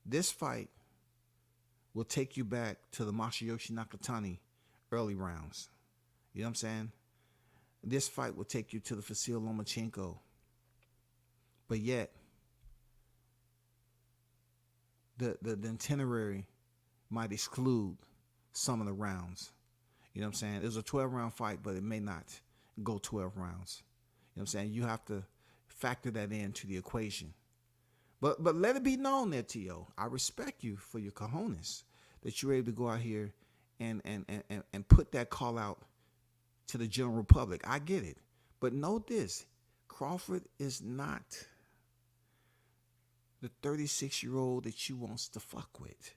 This fight will take you back to the Masayoshi Nakatani early rounds. You know what I'm saying? This fight will take you to the Vasyl Lomachenko. But yet, the itinerary might exclude some of the rounds. You know what I'm saying? It was a 12-round fight, but it may not go 12 rounds. You know what I'm saying? You have to factor that into the equation. But let it be known there, T.O., I respect you for your cojones that you're able to go out here and put that call out to the general public. I get it. But note this, Crawford is not the 36-year-old that you wants to fuck with.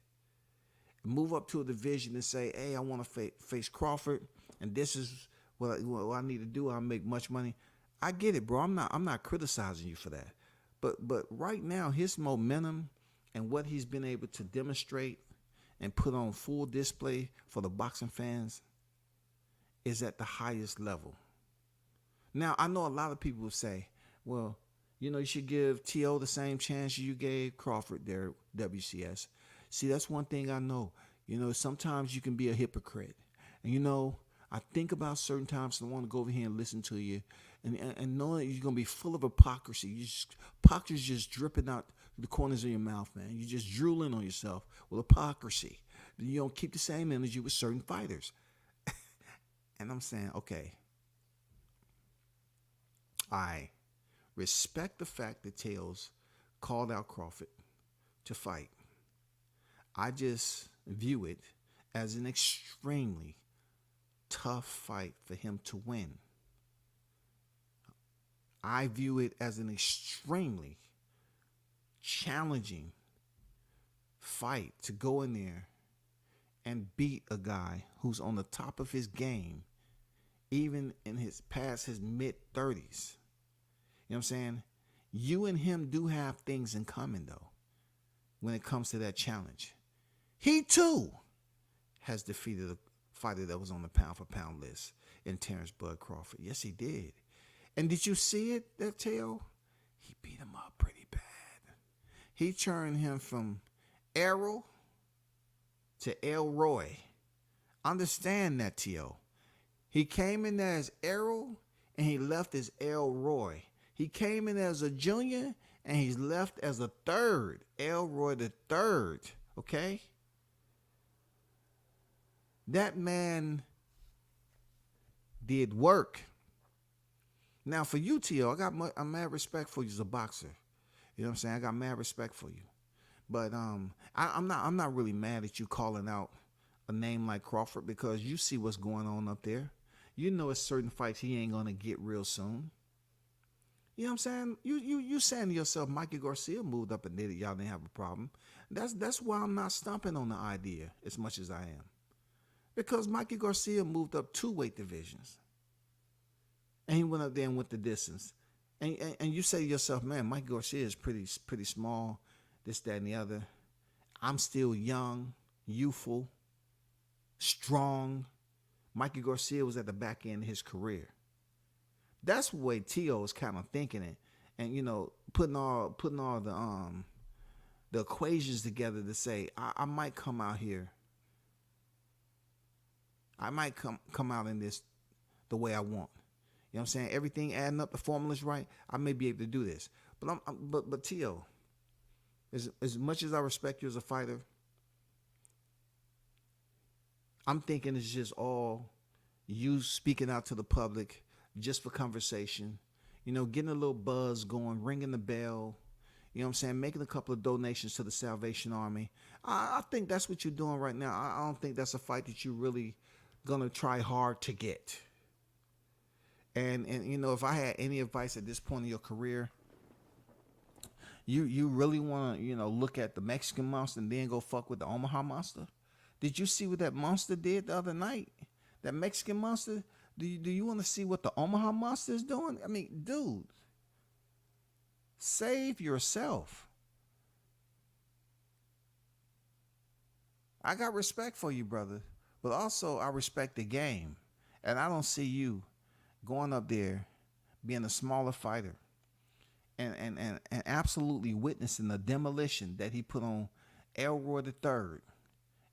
Move up to a division and say, hey, I want to face Crawford, and this is what I need to do. I'll make much money. I get it, bro. I'm not criticizing you for that. But right now, his momentum and what he's been able to demonstrate and put on full display for the boxing fans is at the highest level. Now, I know a lot of people will say, well, you know, you should give T.O. the same chance you gave Crawford there, WCS. See, that's one thing I know. You know, sometimes you can be a hypocrite. And, you know, I think about certain times and I want to go over here and listen to you and knowing you're going to be full of hypocrisy. Hypocrisy just dripping out the corners of your mouth, man. You're just drooling on yourself with hypocrisy. You don't keep the same energy with certain fighters. And I'm saying, okay, I respect the fact that Tails called out Crawford to fight. I just view it as an extremely tough fight for him to win. I view it as an extremely challenging fight to go in there and beat a guy who's on the top of his game, even in his past his mid-30s. You know what I'm saying? You and him do have things in common, though, when it comes to that challenge. He, too, has defeated a fighter that was on the pound-for-pound list in Terrence Bud Crawford. Yes, he did. And did you see it, that tail? He beat him up pretty bad. He turned him from Errol to Elroy. Understand that, T.O. He came in there as Errol, and he left as Elroy. He came in as a junior, and he's left as a third. Elroy the third, okay? That man did work. Now, for you, T.O., I'm mad respect for you as a boxer. You know what I'm saying? I got mad respect for you. But I'm not really mad at you calling out a name like Crawford because you see what's going on up there. You know it's certain fights he ain't gonna get real soon. You know what I'm saying? You saying to yourself, Mikey Garcia moved up and did it. Y'all didn't have a problem. That's why I'm not stomping on the idea as much as I am. Because Mikey Garcia moved up 2 weight divisions. And he went up there and went the distance. And you say to yourself, man, Mikey Garcia is pretty small, this, that, and the other. I'm still young, youthful, strong. Mikey Garcia was at the back end of his career. That's the way T.O. is kind of thinking it. And, you know, putting all the equations together to say, I might come out here. I might come out in this the way I want. You know what I'm saying? Everything adding up, the formula's right. I may be able to do this. But T.O., as much as I respect you as a fighter, I'm thinking it's just all you speaking out to the public just for conversation, getting a little buzz going, ringing the bell, you know what I'm saying, making a couple of donations to the Salvation Army. I think that's what you're doing right now. I don't think that's a fight that you're really going to try hard to get. And if I had any advice at this point in your career, you really want to, look at the Mexican Monster and then go fuck with the Omaha Monster? Did you see what that monster did the other night? That Mexican Monster? Do you want to see what the Omaha Monster is doing? I mean, dude, save yourself. I got respect for you, brother, but also I respect the game. And I don't see you going up there being a smaller fighter and absolutely witnessing the demolition that he put on Elroy III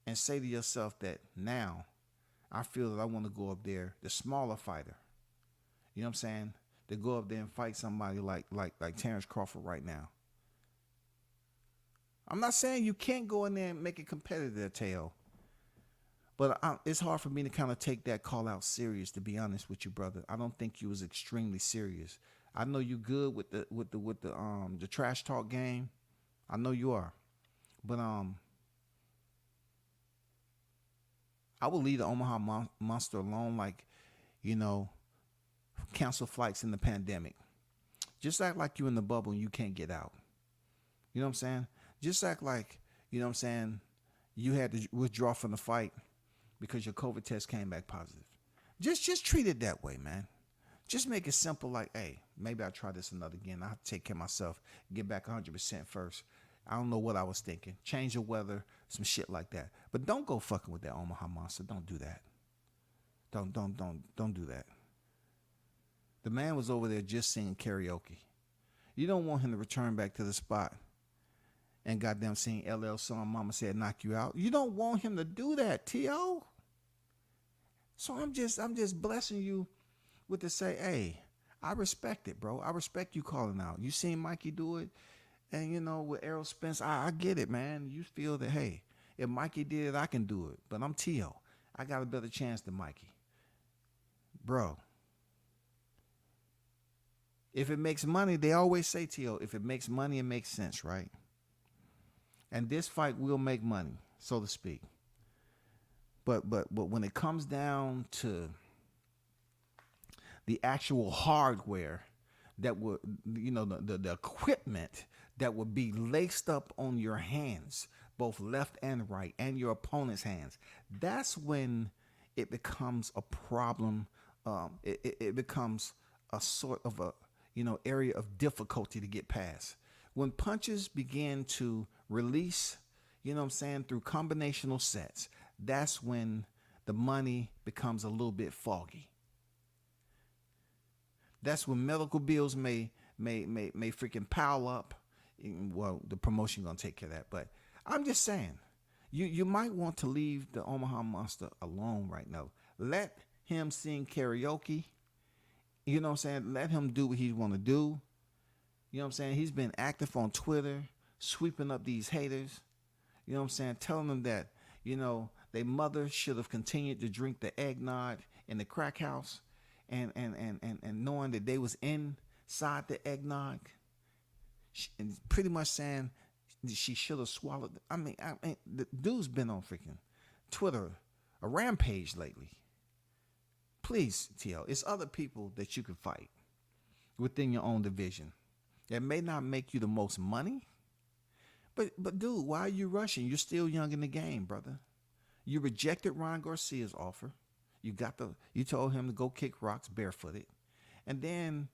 and say to yourself that now I feel that I want to go up there, the smaller fighter. You know what I'm saying? To go up there and fight somebody like Terrence Crawford right now. I'm not saying you can't go in there and make it competitive, Teo. But it's hard for me to kind of take that call out serious, to be honest with you, brother. I don't think you was extremely serious. I know you good with the trash talk game. I know you are. But I will leave the Omaha Monster alone, cancel flights in the pandemic. Just act like you in the bubble and you can't get out. You know what I'm saying? Just act like, you had to withdraw from the fight because your COVID test came back positive. Just treat it that way, man. Just make it simple, like, hey, maybe I'll try this another again. I have to take care of myself, get back 100% first. I don't know what I was thinking. Change the weather, some shit like that. But don't go fucking with that Omaha Monster. Don't do that. Don't do that. The man was over there just singing karaoke. You don't want him to return back to the spot and goddamn sing LL song Mama Said Knock You Out. You don't want him to do that, T.O. So I'm just blessing you with to say, hey, I respect it, bro. I respect you calling out. You seen Mikey do it, and with Errol Spence, I get it, man. You feel that, hey, if Mikey did it, I can do it. But I'm T.O. I got a better chance than Mikey. Bro. If it makes money, they always say, T.O., if it makes money, it makes sense, right? And this fight will make money, so to speak. But when it comes down to the actual hardware that would, the equipment that would be laced up on your hands, both left and right, and your opponent's hands, that's when it becomes a problem. It becomes a sort of a, area of difficulty to get past. When punches begin to release, through combinational sets, that's when the money becomes a little bit foggy. That's when medical bills may freaking pile up. Well, the promotion gonna take care of that, but I'm just saying, you might want to leave the Omaha Monster alone right now. Let him sing karaoke. You know what I'm saying? Let him do what he want to do. You know what I'm saying? He's been active on Twitter, sweeping up these haters. You know what I'm saying? Telling them that, their mother should have continued to drink the eggnog in the crack house, and knowing that they was inside the eggnog, and pretty much saying she should have swallowed. I mean, the dude's been on freaking Twitter, a rampage lately. Please, T.O., it's other people that you can fight within your own division that may not make you the most money. But dude, why are you rushing? You're still young in the game, brother. You rejected Ryan Garcia's offer. You told him to go kick rocks barefooted. And then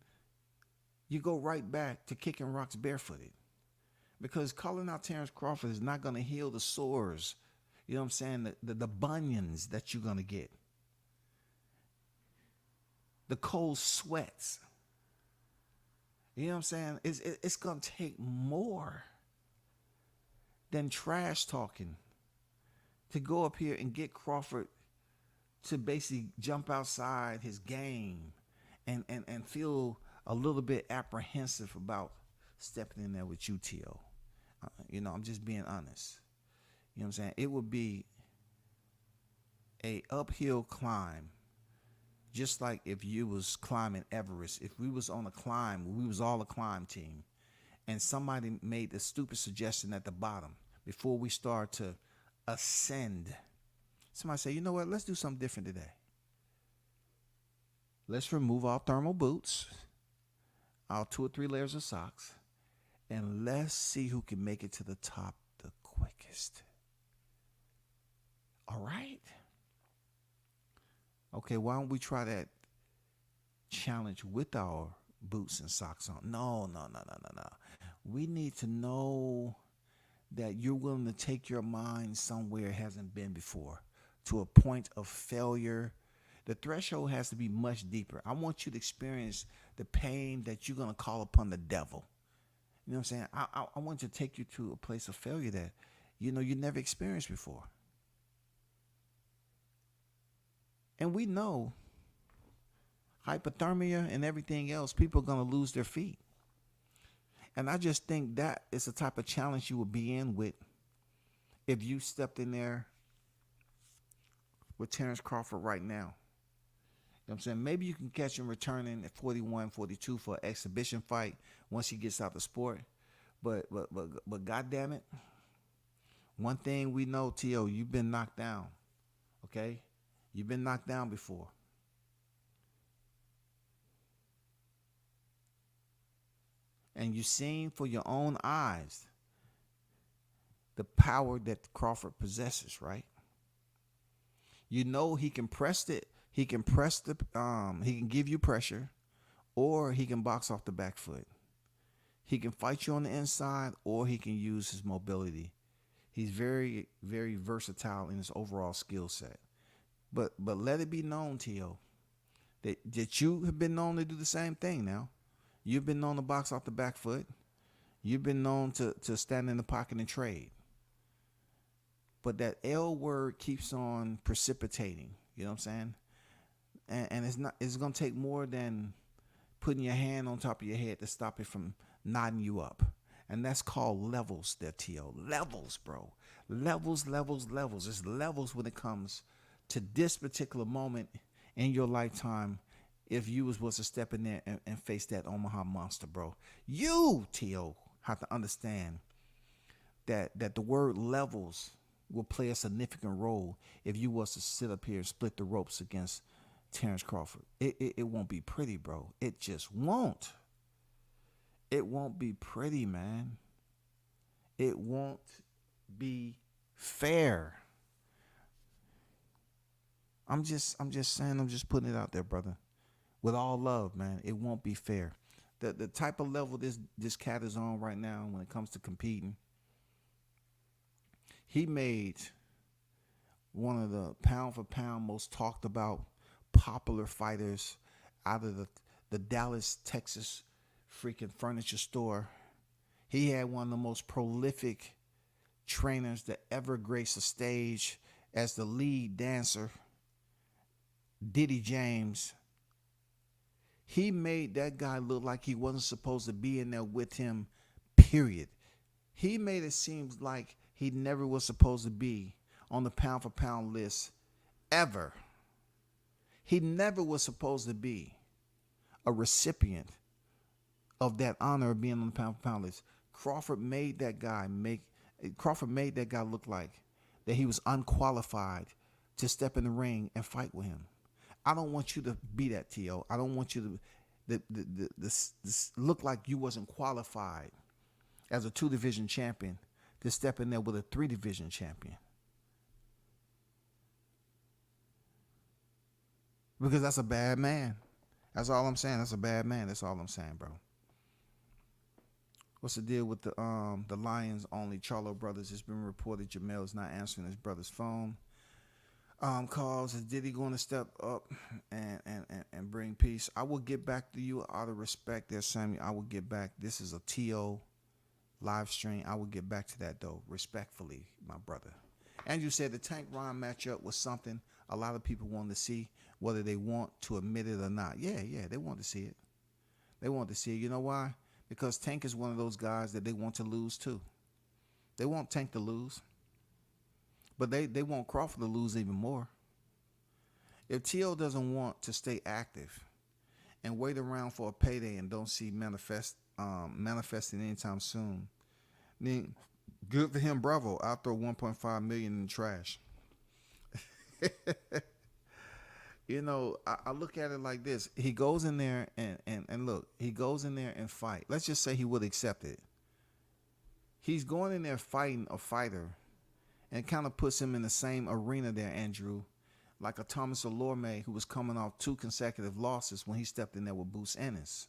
you go right back to kicking rocks barefooted. Because calling out Terrence Crawford is not going to heal the sores. You know what I'm saying? The bunions that you're going to get. The cold sweats. You know what I'm saying? It's going to take more than trash talking to go up here and get Crawford to basically jump outside his game and feel a little bit apprehensive about stepping in there with you, T.O. I'm just being honest. You know what I'm saying? It would be a uphill climb, just like if you was climbing Everest. If we was on a climb, we was all a climb team, and somebody made the stupid suggestion at the bottom before we start to ascend. Somebody say, you know what? Let's do something different today. Let's remove our thermal boots, our 2 or 3 layers of socks, and let's see who can make it to the top the quickest. All right? Okay, why don't we try that challenge with our boots and socks on? No. We need to know that you're willing to take your mind somewhere it hasn't been before, to a point of failure. The threshold has to be much deeper. I want you to experience the pain that you're going to call upon the devil. You know what I'm saying? I want to take you to a place of failure that, you never experienced before. And we know hypothermia and everything else, people are going to lose their feet. And I just think that is the type of challenge you would be in with if you stepped in there with Terrence Crawford right now. You know what I'm saying? Maybe you can catch him returning at 41, 42 for an exhibition fight once he gets out the sport. But God damn it, one thing we know, T.O., you've been knocked down, okay? You've been knocked down before. And you've seen for your own eyes the power that Crawford possesses, right? You know he can press it. He can he can give you pressure, or he can box off the back foot. He can fight you on the inside, or he can use his mobility. He's very, very versatile in his overall skill set. But let it be known, T.O., that you have been known to do the same thing now. You've been known to box off the back foot. You've been known to stand in the pocket and trade. But that L word keeps on precipitating. You know what I'm saying? And it's going to take more than putting your hand on top of your head to stop it from knotting you up. And that's called levels there, T.O. Levels, bro. Levels. It's levels when it comes to this particular moment in your lifetime. If you was to step in there and face that Omaha monster, bro, you, T.O., have to understand that the word levels will play a significant role if you was to sit up here and split the ropes against Terrence Crawford. It won't be pretty, bro. It just won't. It won't be pretty, man. It won't be fair. I'm just saying, I'm just putting it out there, brother. With all love, man, it won't be fair. The type of level this cat is on right now when it comes to competing, he made one of the pound for pound most talked about popular fighters out of the Dallas, Texas freaking furniture store. He had one of the most prolific trainers that ever graced a stage as the lead dancer, Diddy James. He made that guy look like he wasn't supposed to be in there with him, period. He made it seem like he never was supposed to be on the pound for pound list ever. He never was supposed to be a recipient of that honor of being on the pound for pound list. Crawford made that guy look like that he was unqualified to step in the ring and fight with him. I don't want you to be that, T.O. I don't want you to this look like you wasn't qualified as a 2-division champion to step in there with a 3-division champion. Because that's a bad man. That's all I'm saying. That's a bad man. That's all I'm saying, bro. What's the deal with the Lions only Charlo brothers? It's been reported Jamel is not answering his brother's phone. Calls, is Diddy going to step up and bring peace? I will get back to you out of respect there, Sammy. I will get back. This is a TO live stream. I will get back to that, though, respectfully, my brother. And you said the Tank Ron matchup was something a lot of people want to see, whether they want to admit it or not. Yeah, they want to see it. They want to see it. You know why? Because Tank is one of those guys that they want to lose, too. They want Tank to lose, but they want Crawford to lose even more. If T.O. doesn't want to stay active and wait around for a payday and don't see manifesting anytime soon, then good for him, bravo. I'll throw 1.5 million in the trash. You know, I look at it like this. He goes in there and look, he goes in there and fight. Let's just say he would accept it. He's going in there fighting a fighter and kind of puts him in the same arena there, Andrew, like a Thomas Olorme who was coming off 2 consecutive losses when he stepped in there with Boots Ennis.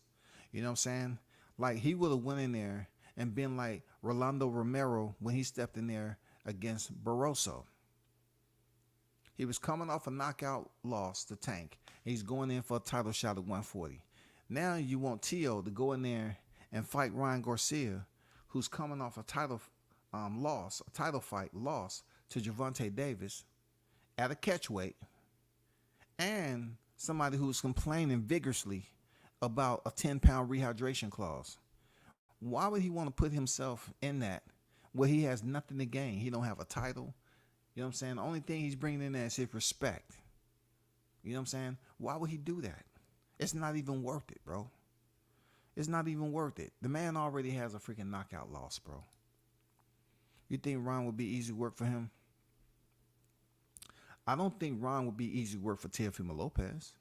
You know what I'm saying? Like he would have went in there and been like Rolando Romero when he stepped in there against Barroso. He was coming off a knockout loss to Tank. He's going in for a title shot at 140. Now you want T.O. to go in there and fight Ryan Garcia, who's coming off a title fight loss to Gervonta Davis at a catchweight, and somebody who's complaining vigorously about a 10-pound rehydration clause. Why would he want to put himself in that where he has nothing to gain? He don't have a title. You know what I'm saying? The only thing he's bringing in there is his respect. You know what I'm saying? Why would he do that? It's not even worth it, bro. It's not even worth it. The man already has a freaking knockout loss, bro. You think Ron would be easy work for him? I don't think Ron would be easy work for Teofimo Lopez.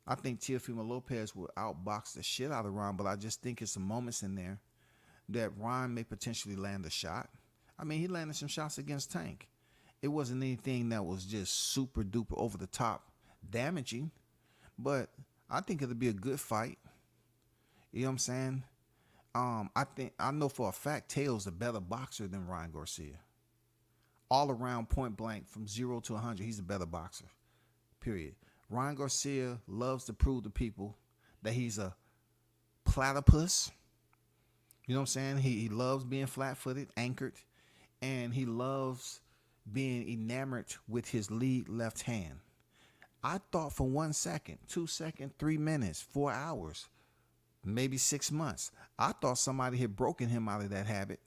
I think Teofimo Lopez will outbox the shit out of Ron, but I just think it's some moments in there that Ron may potentially land a shot. I mean, he landed some shots against Tank. It wasn't anything that was just super duper over the top damaging, but I think it'll be a good fight. You know what I'm saying? I know for a fact Teo's a better boxer than Ryan Garcia. All around, point blank, from 0 to 100, he's a better boxer. Period. Ryan Garcia loves to prove to people that he's a platypus. You know what I'm saying? He loves being flat-footed, anchored, and he loves being enamored with his lead left hand. I thought for 1 second, 2 seconds, 3 minutes, 4 hours, maybe 6 months, I thought somebody had broken him out of that habit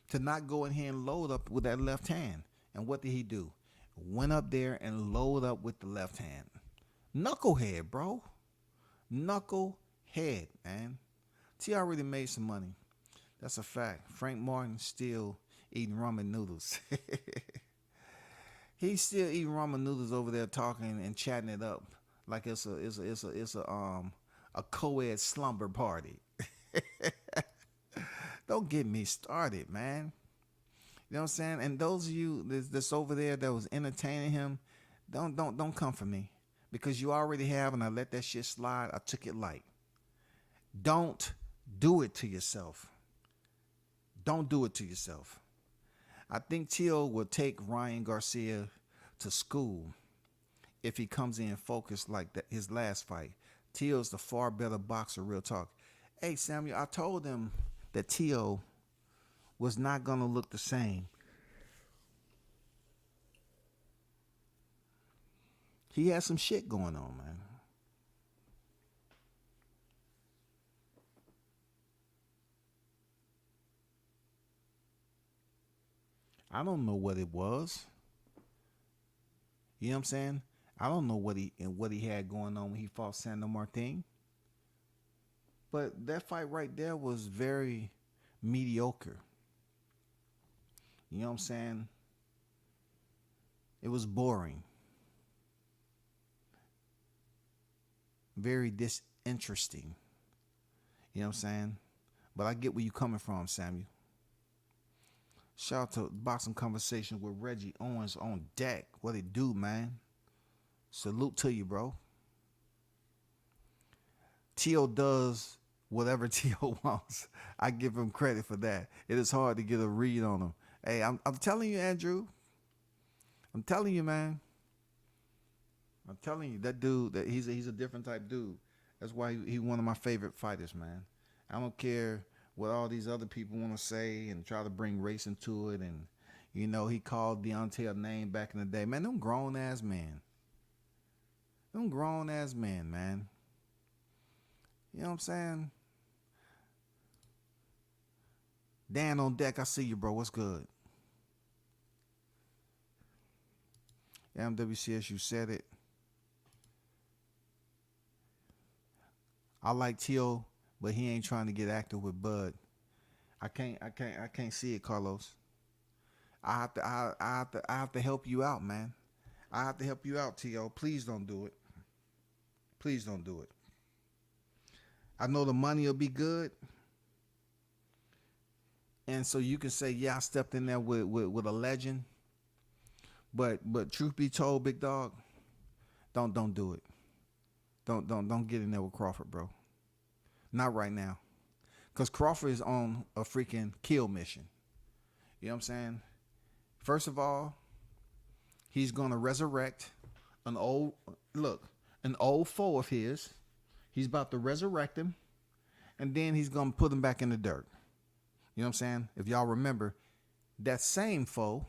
to not go in here and load up with that left hand. And what did he do? Went up there and loaded up with the left hand. Knucklehead, bro. Knucklehead, man. T already made some money. That's a fact. Frank Martin still eating ramen noodles. He's still eating ramen noodles over there, talking and chatting it up like it's a co-ed slumber party. Don't get me started, man. You know what I'm saying? And those of you that's over there that was entertaining him, don't come for me, because you already have, and I let that shit slide. I took it light. Don't do it to yourself. Don't do it to yourself. I think T.O. will take Ryan Garcia to school if he comes in focused like that. His last fight, T.O.'s the far better boxer. Real talk. Hey Samuel, I told him that T.O. was not gonna look the same. He has some shit going on, man. I don't know what it was. You know what I'm saying? I don't know what he had going on when he fought Sandor Martin. But that fight right there was very mediocre. You know what I'm saying? It was boring. Very disinteresting. You know what I'm saying? But I get where you coming from, Samuel. Shout out to Boxing Conversation with Reggie Owens on deck. What it do, man? Salute to you, bro. T.O. does whatever T.O. wants. I give him credit for that. It is hard to get a read on him. Hey, I'm telling you, Andrew. I'm telling you, man. I'm telling you, that dude, that he's a different type dude. That's why he one of my favorite fighters, man. I don't care what all these other people want to say and try to bring race into it. And, you know, he called Deontay a name back in the day. Man, them grown-ass men. Them grown-ass men, man. You know what I'm saying? Dan on deck, I see you, bro. What's good? MWCS, you said it. I like T.O., but he ain't trying to get active with Bud. I can't see it, Carlos. I have to help you out, man. I have to help you out, T.O. Please don't do it. Please don't do it. I know the money will be good. And so you can say, yeah, I stepped in there with a legend. But truth be told, big dog, don't do it. Don't get in there with Crawford, bro. Not right now. Because Crawford is on a freaking kill mission. You know what I'm saying? First of all, he's going to resurrect an old foe of his. He's about to resurrect him. And then he's going to put him back in the dirt. You know what I'm saying? If y'all remember, that same foe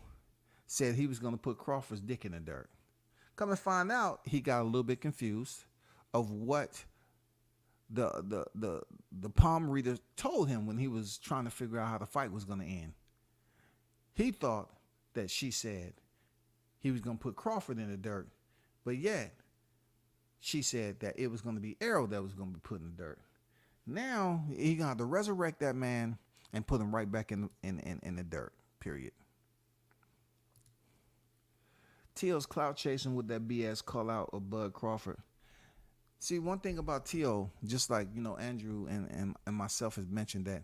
said he was going to put Crawford's dick in the dirt. Come and find out, he got a little bit confused of what the palm reader told him when he was trying to figure out how the fight was going to end. He thought that she said he was going to put Crawford in the dirt, but yet she said that it was going to be Errol that was going to be put in the dirt. Now he going to have to resurrect that man and put him right back in the dirt, period. T.O.'s clout chasing with that BS call out of Bud Crawford. See, one thing about T.O., just like, you know, Andrew and myself has mentioned, that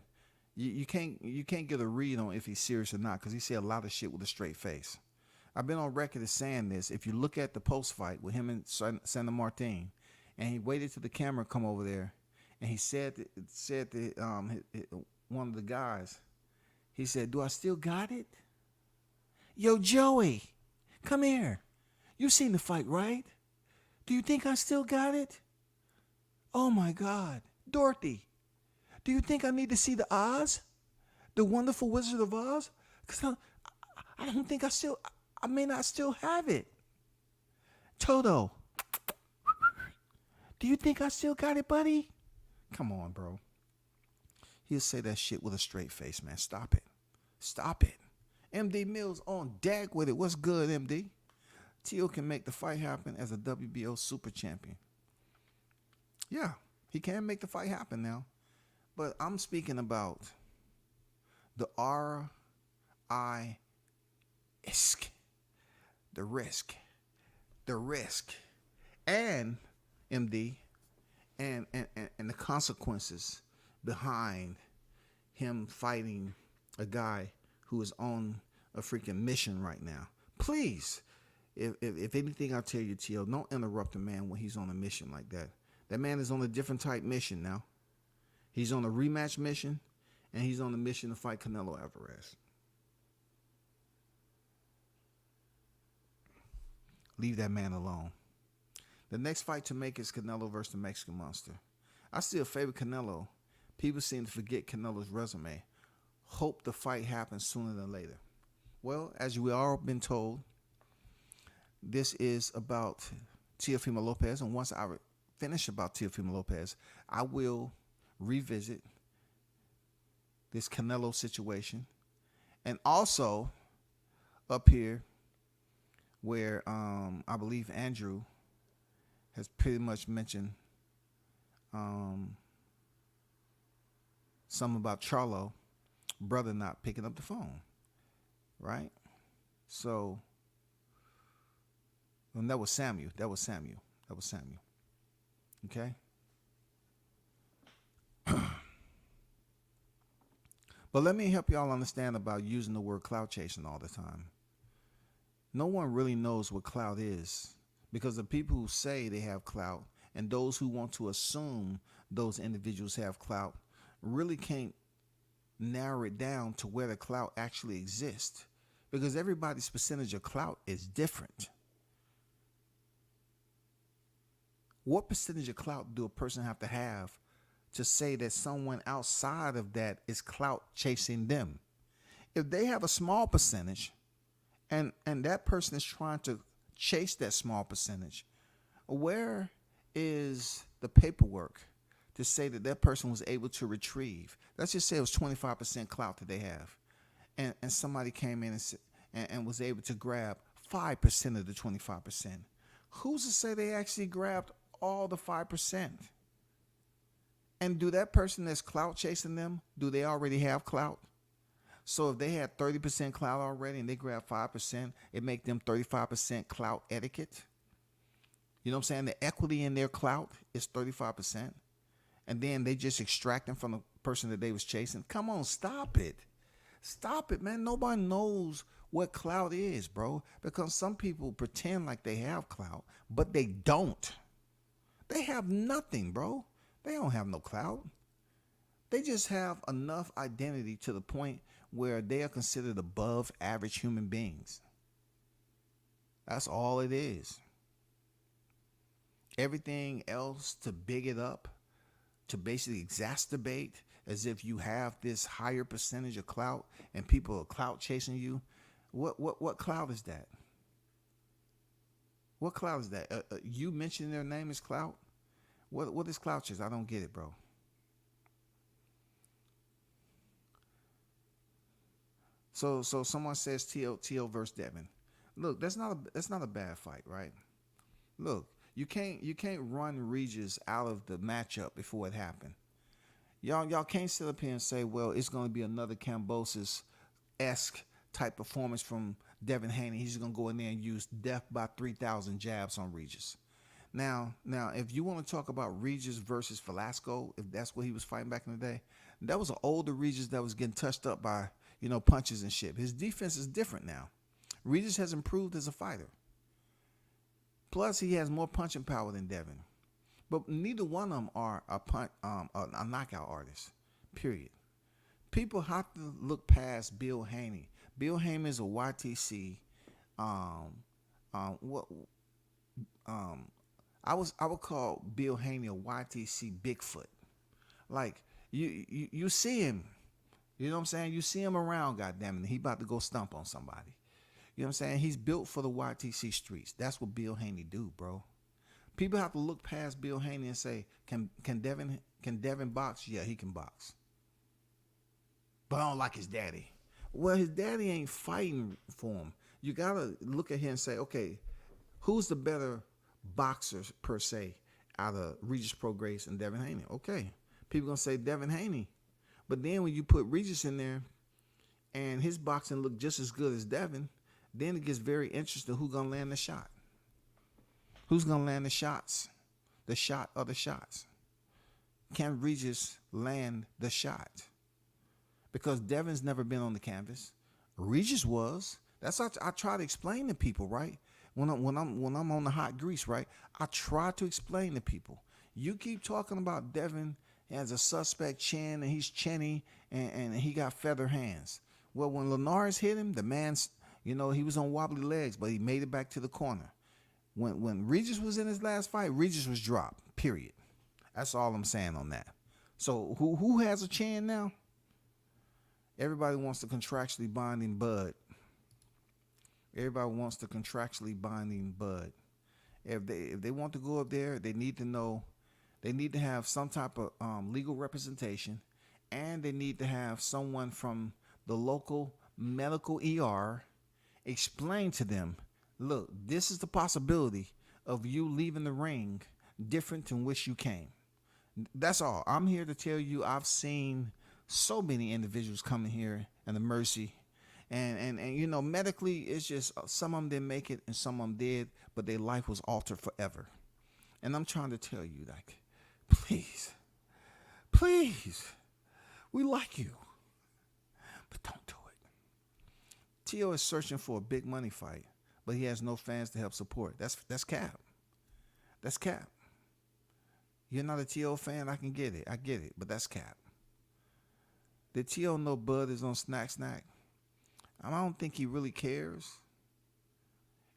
you can't get a read on if he's serious or not, because he said a lot of shit with a straight face. I've been on record as saying this. If you look at the post fight with him and Santa Martin, and he waited till the camera come over there, and he said one of the guys, he said, "Do I still got it? Yo, Joey, come here. You seen the fight, right? Do you think I still got it? Oh my God. Dorothy, do you think I need to see the Oz? The Wonderful Wizard of Oz? Because I don't think I may not still have it. Toto, do you think I still got it, buddy? Come on, bro." He'll say that shit with a straight face, man. Stop it. Stop it. MD Mills on deck with it. What's good, MD? T.O. can make the fight happen as a WBO super champion. Yeah, he can make the fight happen now. But I'm speaking about the risk. The risk. And MD and the consequences behind him fighting a guy who is on a freaking mission right now. Please, if anything, I'll tell you, T.O., don't interrupt a man when he's on a mission like that. That man is on a different type mission now. He's on a rematch mission, and he's on a mission to fight Canelo Alvarez. Leave that man alone. The next fight to make is Canelo versus the Mexican Monster. I still favor Canelo. People seem to forget Canelo's resume. Hope the fight happens sooner than later. Well, as we all been told, this is about Teofimo Lopez. And once I finish about Teofimo Lopez, I will revisit this Canelo situation. And also up here where I believe Andrew has pretty much mentioned something about Charlo, brother not picking up the phone, right? So, and that was Samuel. Okay? But let me help y'all understand about using the word clout chasing all the time. No one really knows what clout is, because the people who say they have clout and those who want to assume those individuals have clout really can't narrow it down to where the clout actually exists, because everybody's percentage of clout is different. What percentage of clout do a person have to say that someone outside of that is clout chasing them? If they have a small percentage and that person is trying to chase that small percentage, where is the paperwork to say that that person was able to retrieve. Let's just say it was 25% clout that they have, and somebody came in and was able to grab 5% of the 25%. Who's to say they actually grabbed all the 5%? And do that person that's clout chasing them, do they already have clout? So if they had 30% clout already and they grab 5%, it make them 35% clout etiquette. You know what I'm saying? The equity in their clout is 35%. And then they just extracting from the person that they was chasing. Come on, stop it. Stop it, man. Nobody knows what clout is, bro. Because some people pretend like they have clout, but they don't. They have nothing, bro. They don't have no clout. They just have enough identity to the point where they are considered above average human beings. That's all it is. Everything else to big it up, to basically exacerbate as if you have this higher percentage of clout and people are clout chasing you. What clout is that? What clout is that? You mentioning their name is clout? What is clout chase? I don't get it, bro. So someone says T.O. versus Devin. Look, that's not a bad fight, right? Look, you can't run Regis out of the matchup before it happened. Y'all can't sit up here and say, well, it's going to be another Kambosos-esque type performance from Devin Haney. He's going to go in there and use death by 3,000 jabs on Regis. Now, if you want to talk about Regis versus Velasco, if that's what he was fighting back in the day, that was an older Regis that was getting touched up by, punches and shit. His defense is different now. Regis has improved as a fighter. Plus, he has more punching power than Devin. But neither one of them are a knockout artist, period. People have to look past Bill Haney. Bill Haney is a YTC. I would call Bill Haney a YTC Bigfoot. Like you see him, you know what I'm saying? You see him around, goddammit, he about to go stump on somebody. You know what I'm saying? He's built for the YTC streets. That's what Bill Haney do, bro. People have to look past Bill Haney and say, can Devin box? Yeah, he can box. But I don't like his daddy. Well, his daddy ain't fighting for him. You gotta look at him and say, okay, who's the better boxer per se out of Regis Prograis and Devin Haney? Okay, people gonna say Devin Haney. But then when you put Regis in there and his boxing look just as good as Devin, then it gets very interesting who's gonna land the shot. Who's going to land the shots? The shot or the shots? Can Regis land the shot? Because Devin's never been on the canvas. Regis was. That's what I try to explain to people, right? When I'm on the hot grease, right? I try to explain to people. You keep talking about Devin has a suspect chin and he's chinny and he got feather hands. Well, when Linares hit him, the man's, he was on wobbly legs, but he made it back to the corner. When Regis was in his last fight, Regis was dropped, period. That's all I'm saying on that. So who has a chin now? Everybody wants the contractually binding Bud. Everybody wants the contractually binding Bud. If they want to go up there, they need to know, they need to have some type of legal representation, and they need to have someone from the local medical ER explain to them, look, this is the possibility of you leaving the ring different than which you came. That's all. I'm here to tell you I've seen so many individuals coming here in the Mercy. And medically, it's just some of them didn't make it and some of them did, but their life was altered forever. And I'm trying to tell you, like, please, we like you, but don't do it. T.O. is searching for a big money fight, but he has no fans to help support. That's cap. That's cap. You're not a T.O. fan? I can get it. I get it, but that's cap. Did T.O. know Bud is on Snack? I don't think he really cares.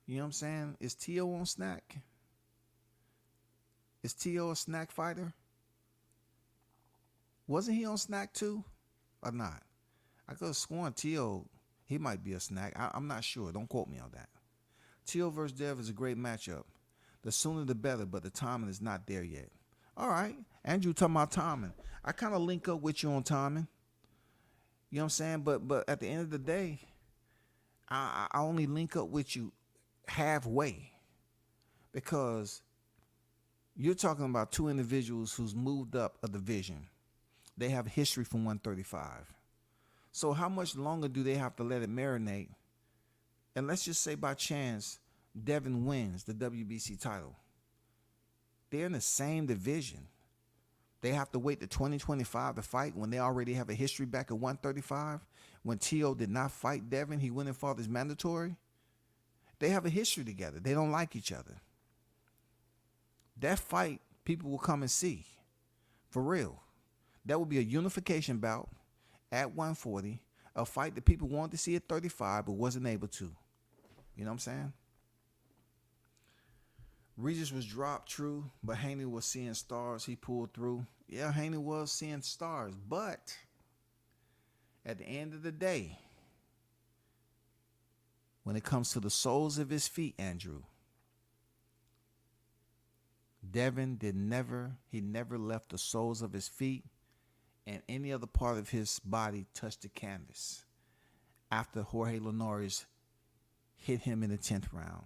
You know what I'm saying? Is T.O. on Snack? Is T.O. a Snack fighter? Wasn't he on Snack too? Or not? I could have sworn T.O., he might be a Snack. I'm not sure. Don't quote me on that. T.O. versus Dev is a great matchup. The sooner the better, but the timing is not there yet. All right. Andrew talking about timing. I kind of link up with you on timing. You know what I'm saying? But at the end of the day, I only link up with you halfway because you're talking about two individuals who's moved up a division. They have history from 135. So how much longer do they have to let it marinate? And let's just say by chance, Devin wins the WBC title. They're in the same division. They have to wait to 2025 to fight when they already have a history back at 135. When T.O. did not fight Devin, he went and fought his mandatory. They have a history together. They don't like each other. That fight, people will come and see. For real. That will be a unification bout at 140, a fight that people wanted to see at 35 but wasn't able to. You know what I'm saying? Regis was dropped, true, but Haney was seeing stars. He pulled through. Yeah, Haney was seeing stars, but at the end of the day, when it comes to the soles of his feet, Andrew, Devin never left the soles of his feet and any other part of his body touched the canvas after Jorge Linares hit him in the 10th round.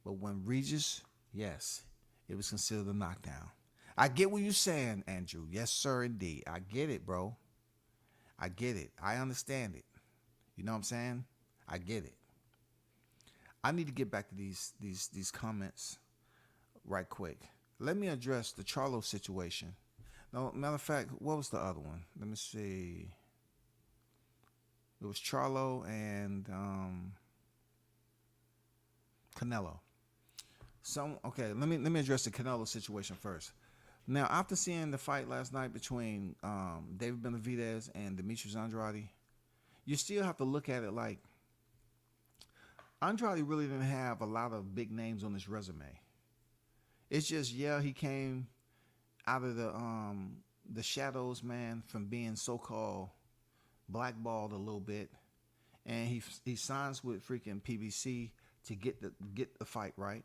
But when Regis, yes, it was considered a knockdown. I get what you're saying, Andrew. Yes, sir, indeed. I get it, bro. I get it. I understand it. You know what I'm saying? I get it. I need to get back to these comments right quick. Let me address the Charlo situation. No, matter of fact, what was the other one? Let me see. It was Charlo and Canelo. Okay, let me address the Canelo situation first. Now, after seeing the fight last night between David Benavidez and Demetrius Andrade, you still have to look at it like Andrade really didn't have a lot of big names on his resume. It's just, yeah, he came out of the shadows, man, from being so-called blackballed a little bit, and he signs with freaking PBC to get the fight right,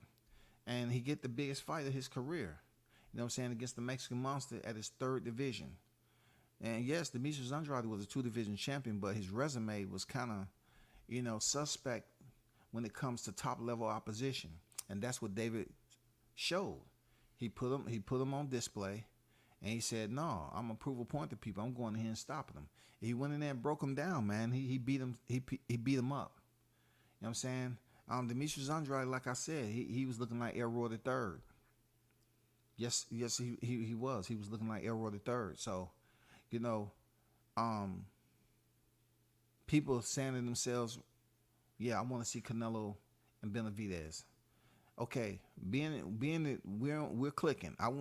and he get the biggest fight of his career. You know what I'm saying, against the Mexican Monster at his 3rd division. And yes, Demetrius Andrade was a 2-division champion, but his resume was kind of, suspect when it comes to top-level opposition. And that's what David showed. He put him on display, and he said, "No, I'm gonna prove a point to people. I'm going in here and stopping them." He went in there and broke him down, man. He beat him. He beat him up. You know what I'm saying? Demetrius Andrade, like I said, he was looking like Elroy the Third. Yes, he was. He was looking like Elroy the Third. So, people saying to themselves, "Yeah, I want to see Canelo and Benavidez." Okay, we're clicking. I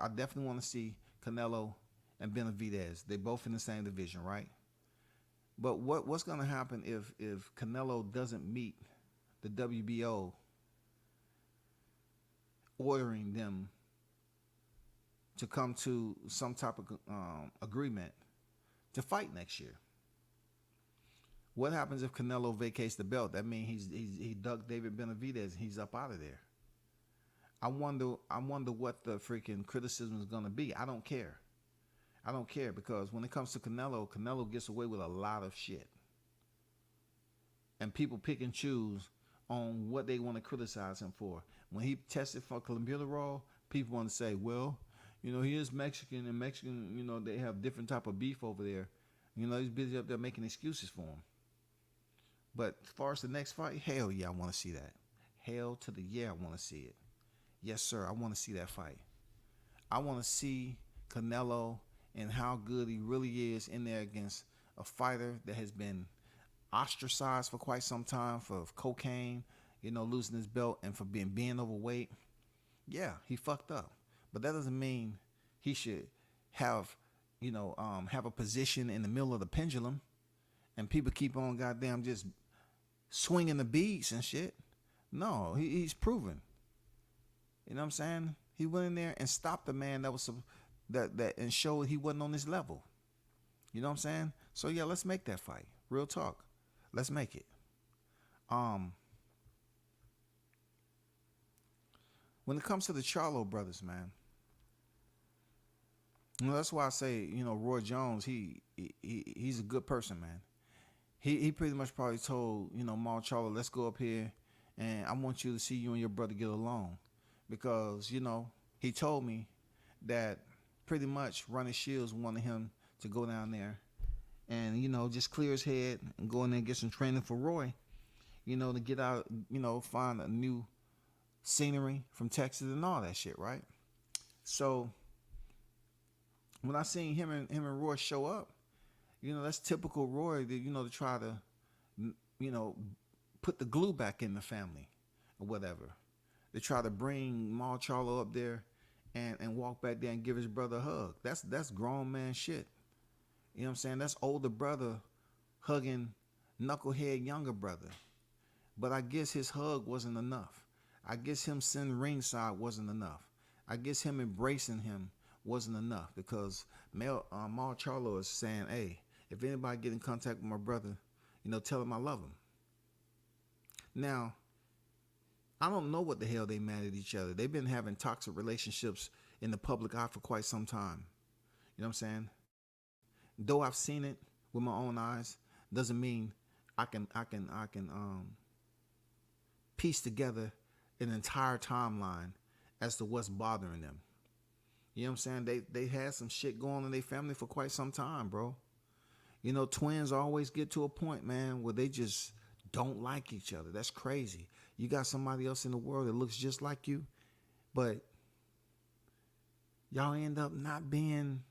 definitely want to see Canelo and Benavidez. They both in the same division, right? But what's going to happen if Canelo doesn't meet the WBO ordering them to come to some type of agreement to fight next year? What happens if Canelo vacates the belt? That means he ducked David Benavidez and he's up out of there. I wonder what the freaking criticism is gonna be. I don't care because when it comes to Canelo gets away with a lot of shit, and people pick and choose on what they want to criticize him for. When he tested for clenbuterol, people want to say, "Well, he is Mexican, and Mexican, they have different type of beef over there. He's busy up there making excuses for him." But as far as the next fight, hell yeah, I want to see that. Hell to the yeah, I want to see it. Yes, sir, I want to see that fight. I want to see Canelo and how good he really is in there against a fighter that has been ostracized for quite some time for cocaine, losing his belt, and for being overweight. Yeah, he fucked up. But that doesn't mean he should have a position in the middle of the pendulum and people keep on goddamn just swinging the beats and shit. No, he's proven. You know what I'm saying? He went in there and stopped the man that and showed he wasn't on his level. You know what I'm saying? So yeah, let's make that fight. Real talk. Let's make it. When it comes to the Charlo brothers, man, That's why I say, Roy Jones, he's a good person, man. He pretty much probably told, Maul Charlo, let's go up here and I want you to see you and your brother get along. Because, he told me that pretty much Ronnie Shields wanted him to go down there and, just clear his head and go in there and get some training for Roy, to get out, find a new scenery from Texas and all that shit, right? So when I seen him and Roy show up, that's typical Roy to, to try to, you know, put the glue back in the family or whatever. To try to bring Maul Charlo up there and walk back there and give his brother a hug. That's grown man shit. You know what I'm saying? That's older brother hugging knucklehead younger brother. But I guess his hug wasn't enough. I guess him sitting ringside wasn't enough. I guess him embracing him wasn't enough because Maul Charlo is saying, hey, if anybody get in contact with my brother, tell him I love him. Now, I don't know what the hell they mad at each other. They've been having toxic relationships in the public eye for quite some time. You know what I'm saying? Though I've seen it with my own eyes, doesn't mean I can piece together an entire timeline as to what's bothering them. You know what I'm saying? They had some shit going on in their family for quite some time, bro. Twins always get to a point, man, where they just don't like each other. That's crazy. You got somebody else in the world that looks just like you, but y'all end up not being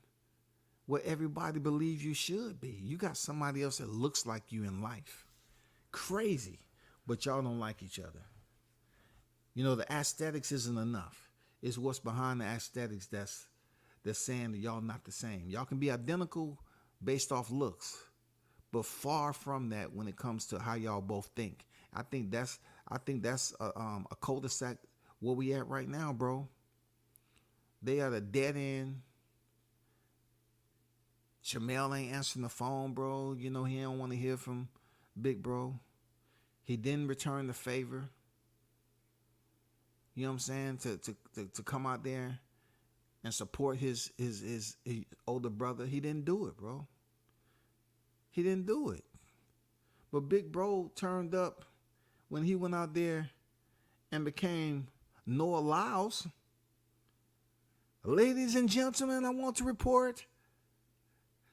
what everybody believes you should be. You got somebody else that looks like you in life. Crazy, but y'all don't like each other. The aesthetics isn't enough. It's what's behind the aesthetics that's saying that y'all not the same. Y'all can be identical based off looks, but far from that when it comes to how y'all both think. I think that's a cul-de-sac where we at right now, bro. They are the dead end. Jamel ain't answering the phone, bro. He don't want to hear from Big Bro. He didn't return the favor. You know what I'm saying? To come out there and support his older brother. He didn't do it, bro. He didn't do it. But Big Bro turned up when he went out there and became Noah Lyles. Ladies and gentlemen, I want to report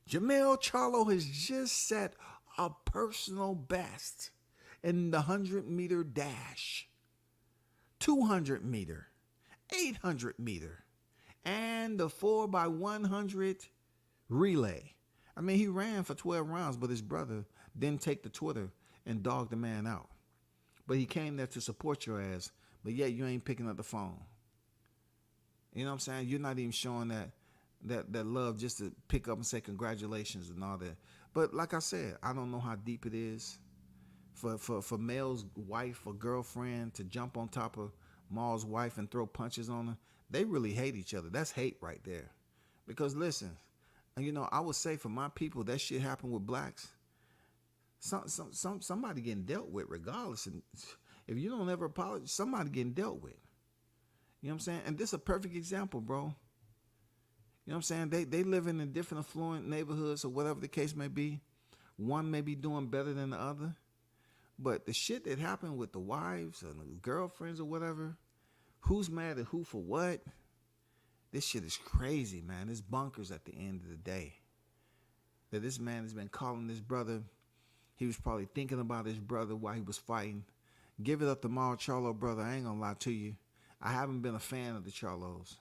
Jermell Charlo has just set a personal best in the 100-meter dash, 200-meter, 800-meter, and the 4x100 relay. I mean, he ran for 12 rounds, but his brother didn't take to Twitter and dog the man out. But he came there to support your ass, but yet you ain't picking up the phone. You know what I'm saying? You're not even showing that love just to pick up and say congratulations and all that. But like I said, I don't know how deep it is for Mel's wife or girlfriend to jump on top of Maul's wife and throw punches on her. They really hate each other. That's hate right there. Because listen, I would say for my people, that shit happened with blacks. Somebody getting dealt with regardless. And if you don't ever apologize, somebody getting dealt with. You know what I'm saying? And this is a perfect example, bro. You know what I'm saying? They live in different affluent neighborhoods or whatever the case may be. One may be doing better than the other. But the shit that happened with the wives or the girlfriends or whatever, who's mad at who for what? This shit is crazy, man. It's bonkers at the end of the day. That this man has been calling this brother. He was probably thinking about his brother while he was fighting. Give it up to Maul Charlo, brother. I ain't gonna lie to you. I haven't been a fan of the Charlos.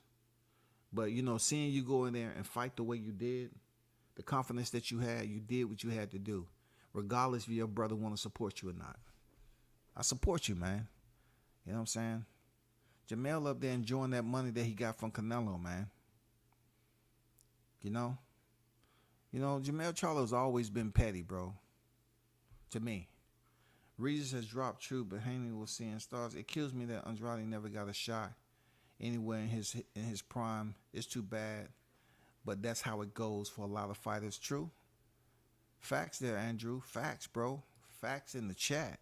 But, seeing you go in there and fight the way you did, the confidence that you had, you did what you had to do. Regardless if your brother want to support you or not. I support you, man. You know what I'm saying? Jamel up there enjoying that money that he got from Canelo, man. Jamel Charlo's always been petty, bro. To me. Regis has dropped true, but Haney was seeing stars. It kills me that Andrade never got a shot anywhere in his prime. It's too bad, but that's how it goes for a lot of fighters. True. Facts there, Andrew. Facts, bro. Facts in the chat.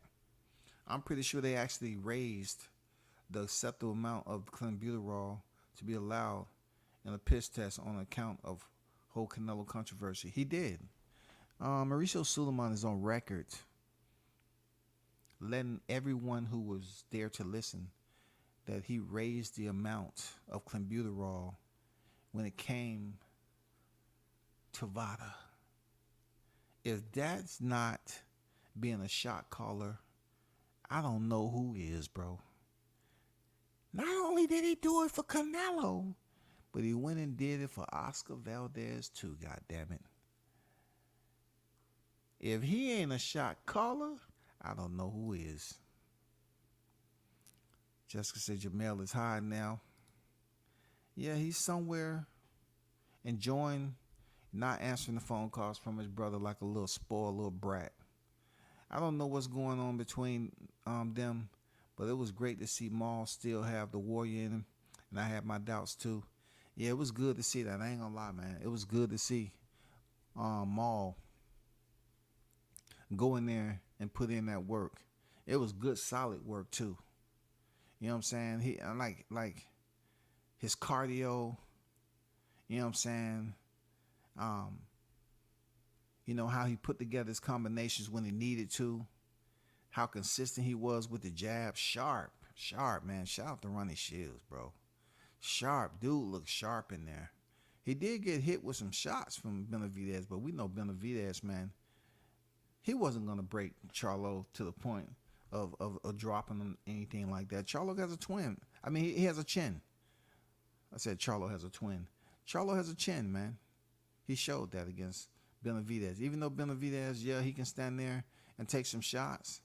I'm pretty sure they actually raised the acceptable amount of clenbuterol to be allowed in a piss test on account of whole Canelo controversy. He did. Mauricio Sulaiman is on record letting everyone who was there to listen that he raised the amount of clenbuterol when it came to VADA. If that's not being a shot caller, I don't know who is, bro. Not only did he do it for Canelo, but he went and did it for Oscar Valdez too, goddammit. If he ain't a shot caller, I don't know who is. Jessica said Jamel is high now. Yeah, he's somewhere enjoying not answering the phone calls from his brother like a little spoiled little brat. I don't know what's going on between them, but it was great to see Maul still have the warrior in him, and I had my doubts too. Yeah, it was good to see that. I ain't gonna lie, man. It was good to see Maul go in there and put in that work. It was good, solid work too. You know what I'm saying? He like his cardio. You know what I'm saying? You know how he put together his combinations when he needed to. How consistent he was with the jab. Sharp, man. Shout out to Ronnie Shields, bro. Sharp, dude looked sharp in there. He did get hit with some shots from Benavidez, but we know Benavidez, man, he wasn't going to break Charlo to the point of dropping him, anything like that. Charlo has a twin. I mean, he has a chin. I said Charlo has a twin. Charlo has a chin, man. He showed that against Benavidez. Even though Benavidez, yeah, he can stand there and take some shots.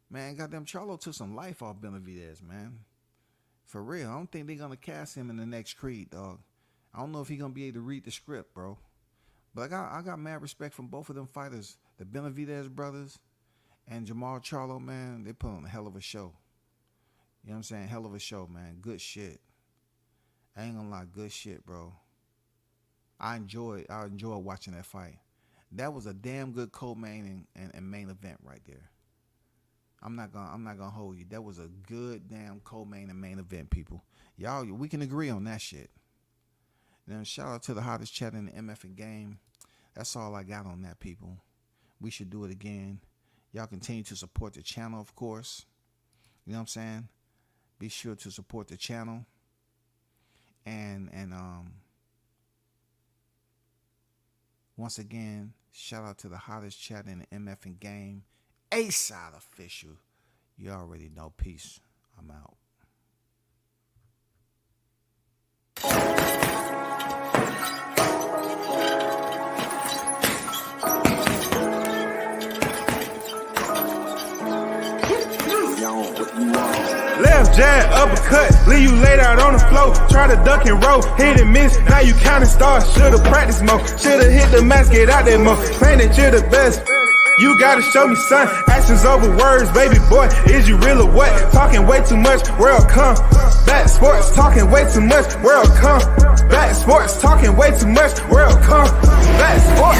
Man, goddamn, Charlo took some life off Benavidez, man. For real. I don't think they're going to cast him in the next Creed, dog. I don't know if he's going to be able to read the script, bro. But I got mad respect from both of them fighters. The Benavidez brothers and Jamal Charlo, man, they put on a hell of a show. You know what I'm saying? Hell of a show, man. Good shit. I ain't gonna lie, good shit, bro. I enjoyed watching that fight. That was a damn good co-main and main event right there. I'm not gonna hold you. That was a good damn co-main and main event, people. Y'all, we can agree on that shit. And then shout out to the hottest chat in the MF game. That's all I got on that, people. We should do it again. Y'all continue to support the channel, of course. You know what I'm saying? Be sure to support the channel. And once again, shout out to the hottest chat in the MF game. A-Side Official. You already know. Peace. I'm out. Left jab, uppercut, leave you laid out on the floor. Try to duck and roll, hit and miss. Now you counting stars, should've practiced more. Should've hit the mask, get out there more. Claim that you're the best. You gotta show me, son. Actions over words, baby boy. Is you real or what? Talking way too much, world come. Back sports, talking way too much, world come. Back sports, talking way too much, world come. Back sports.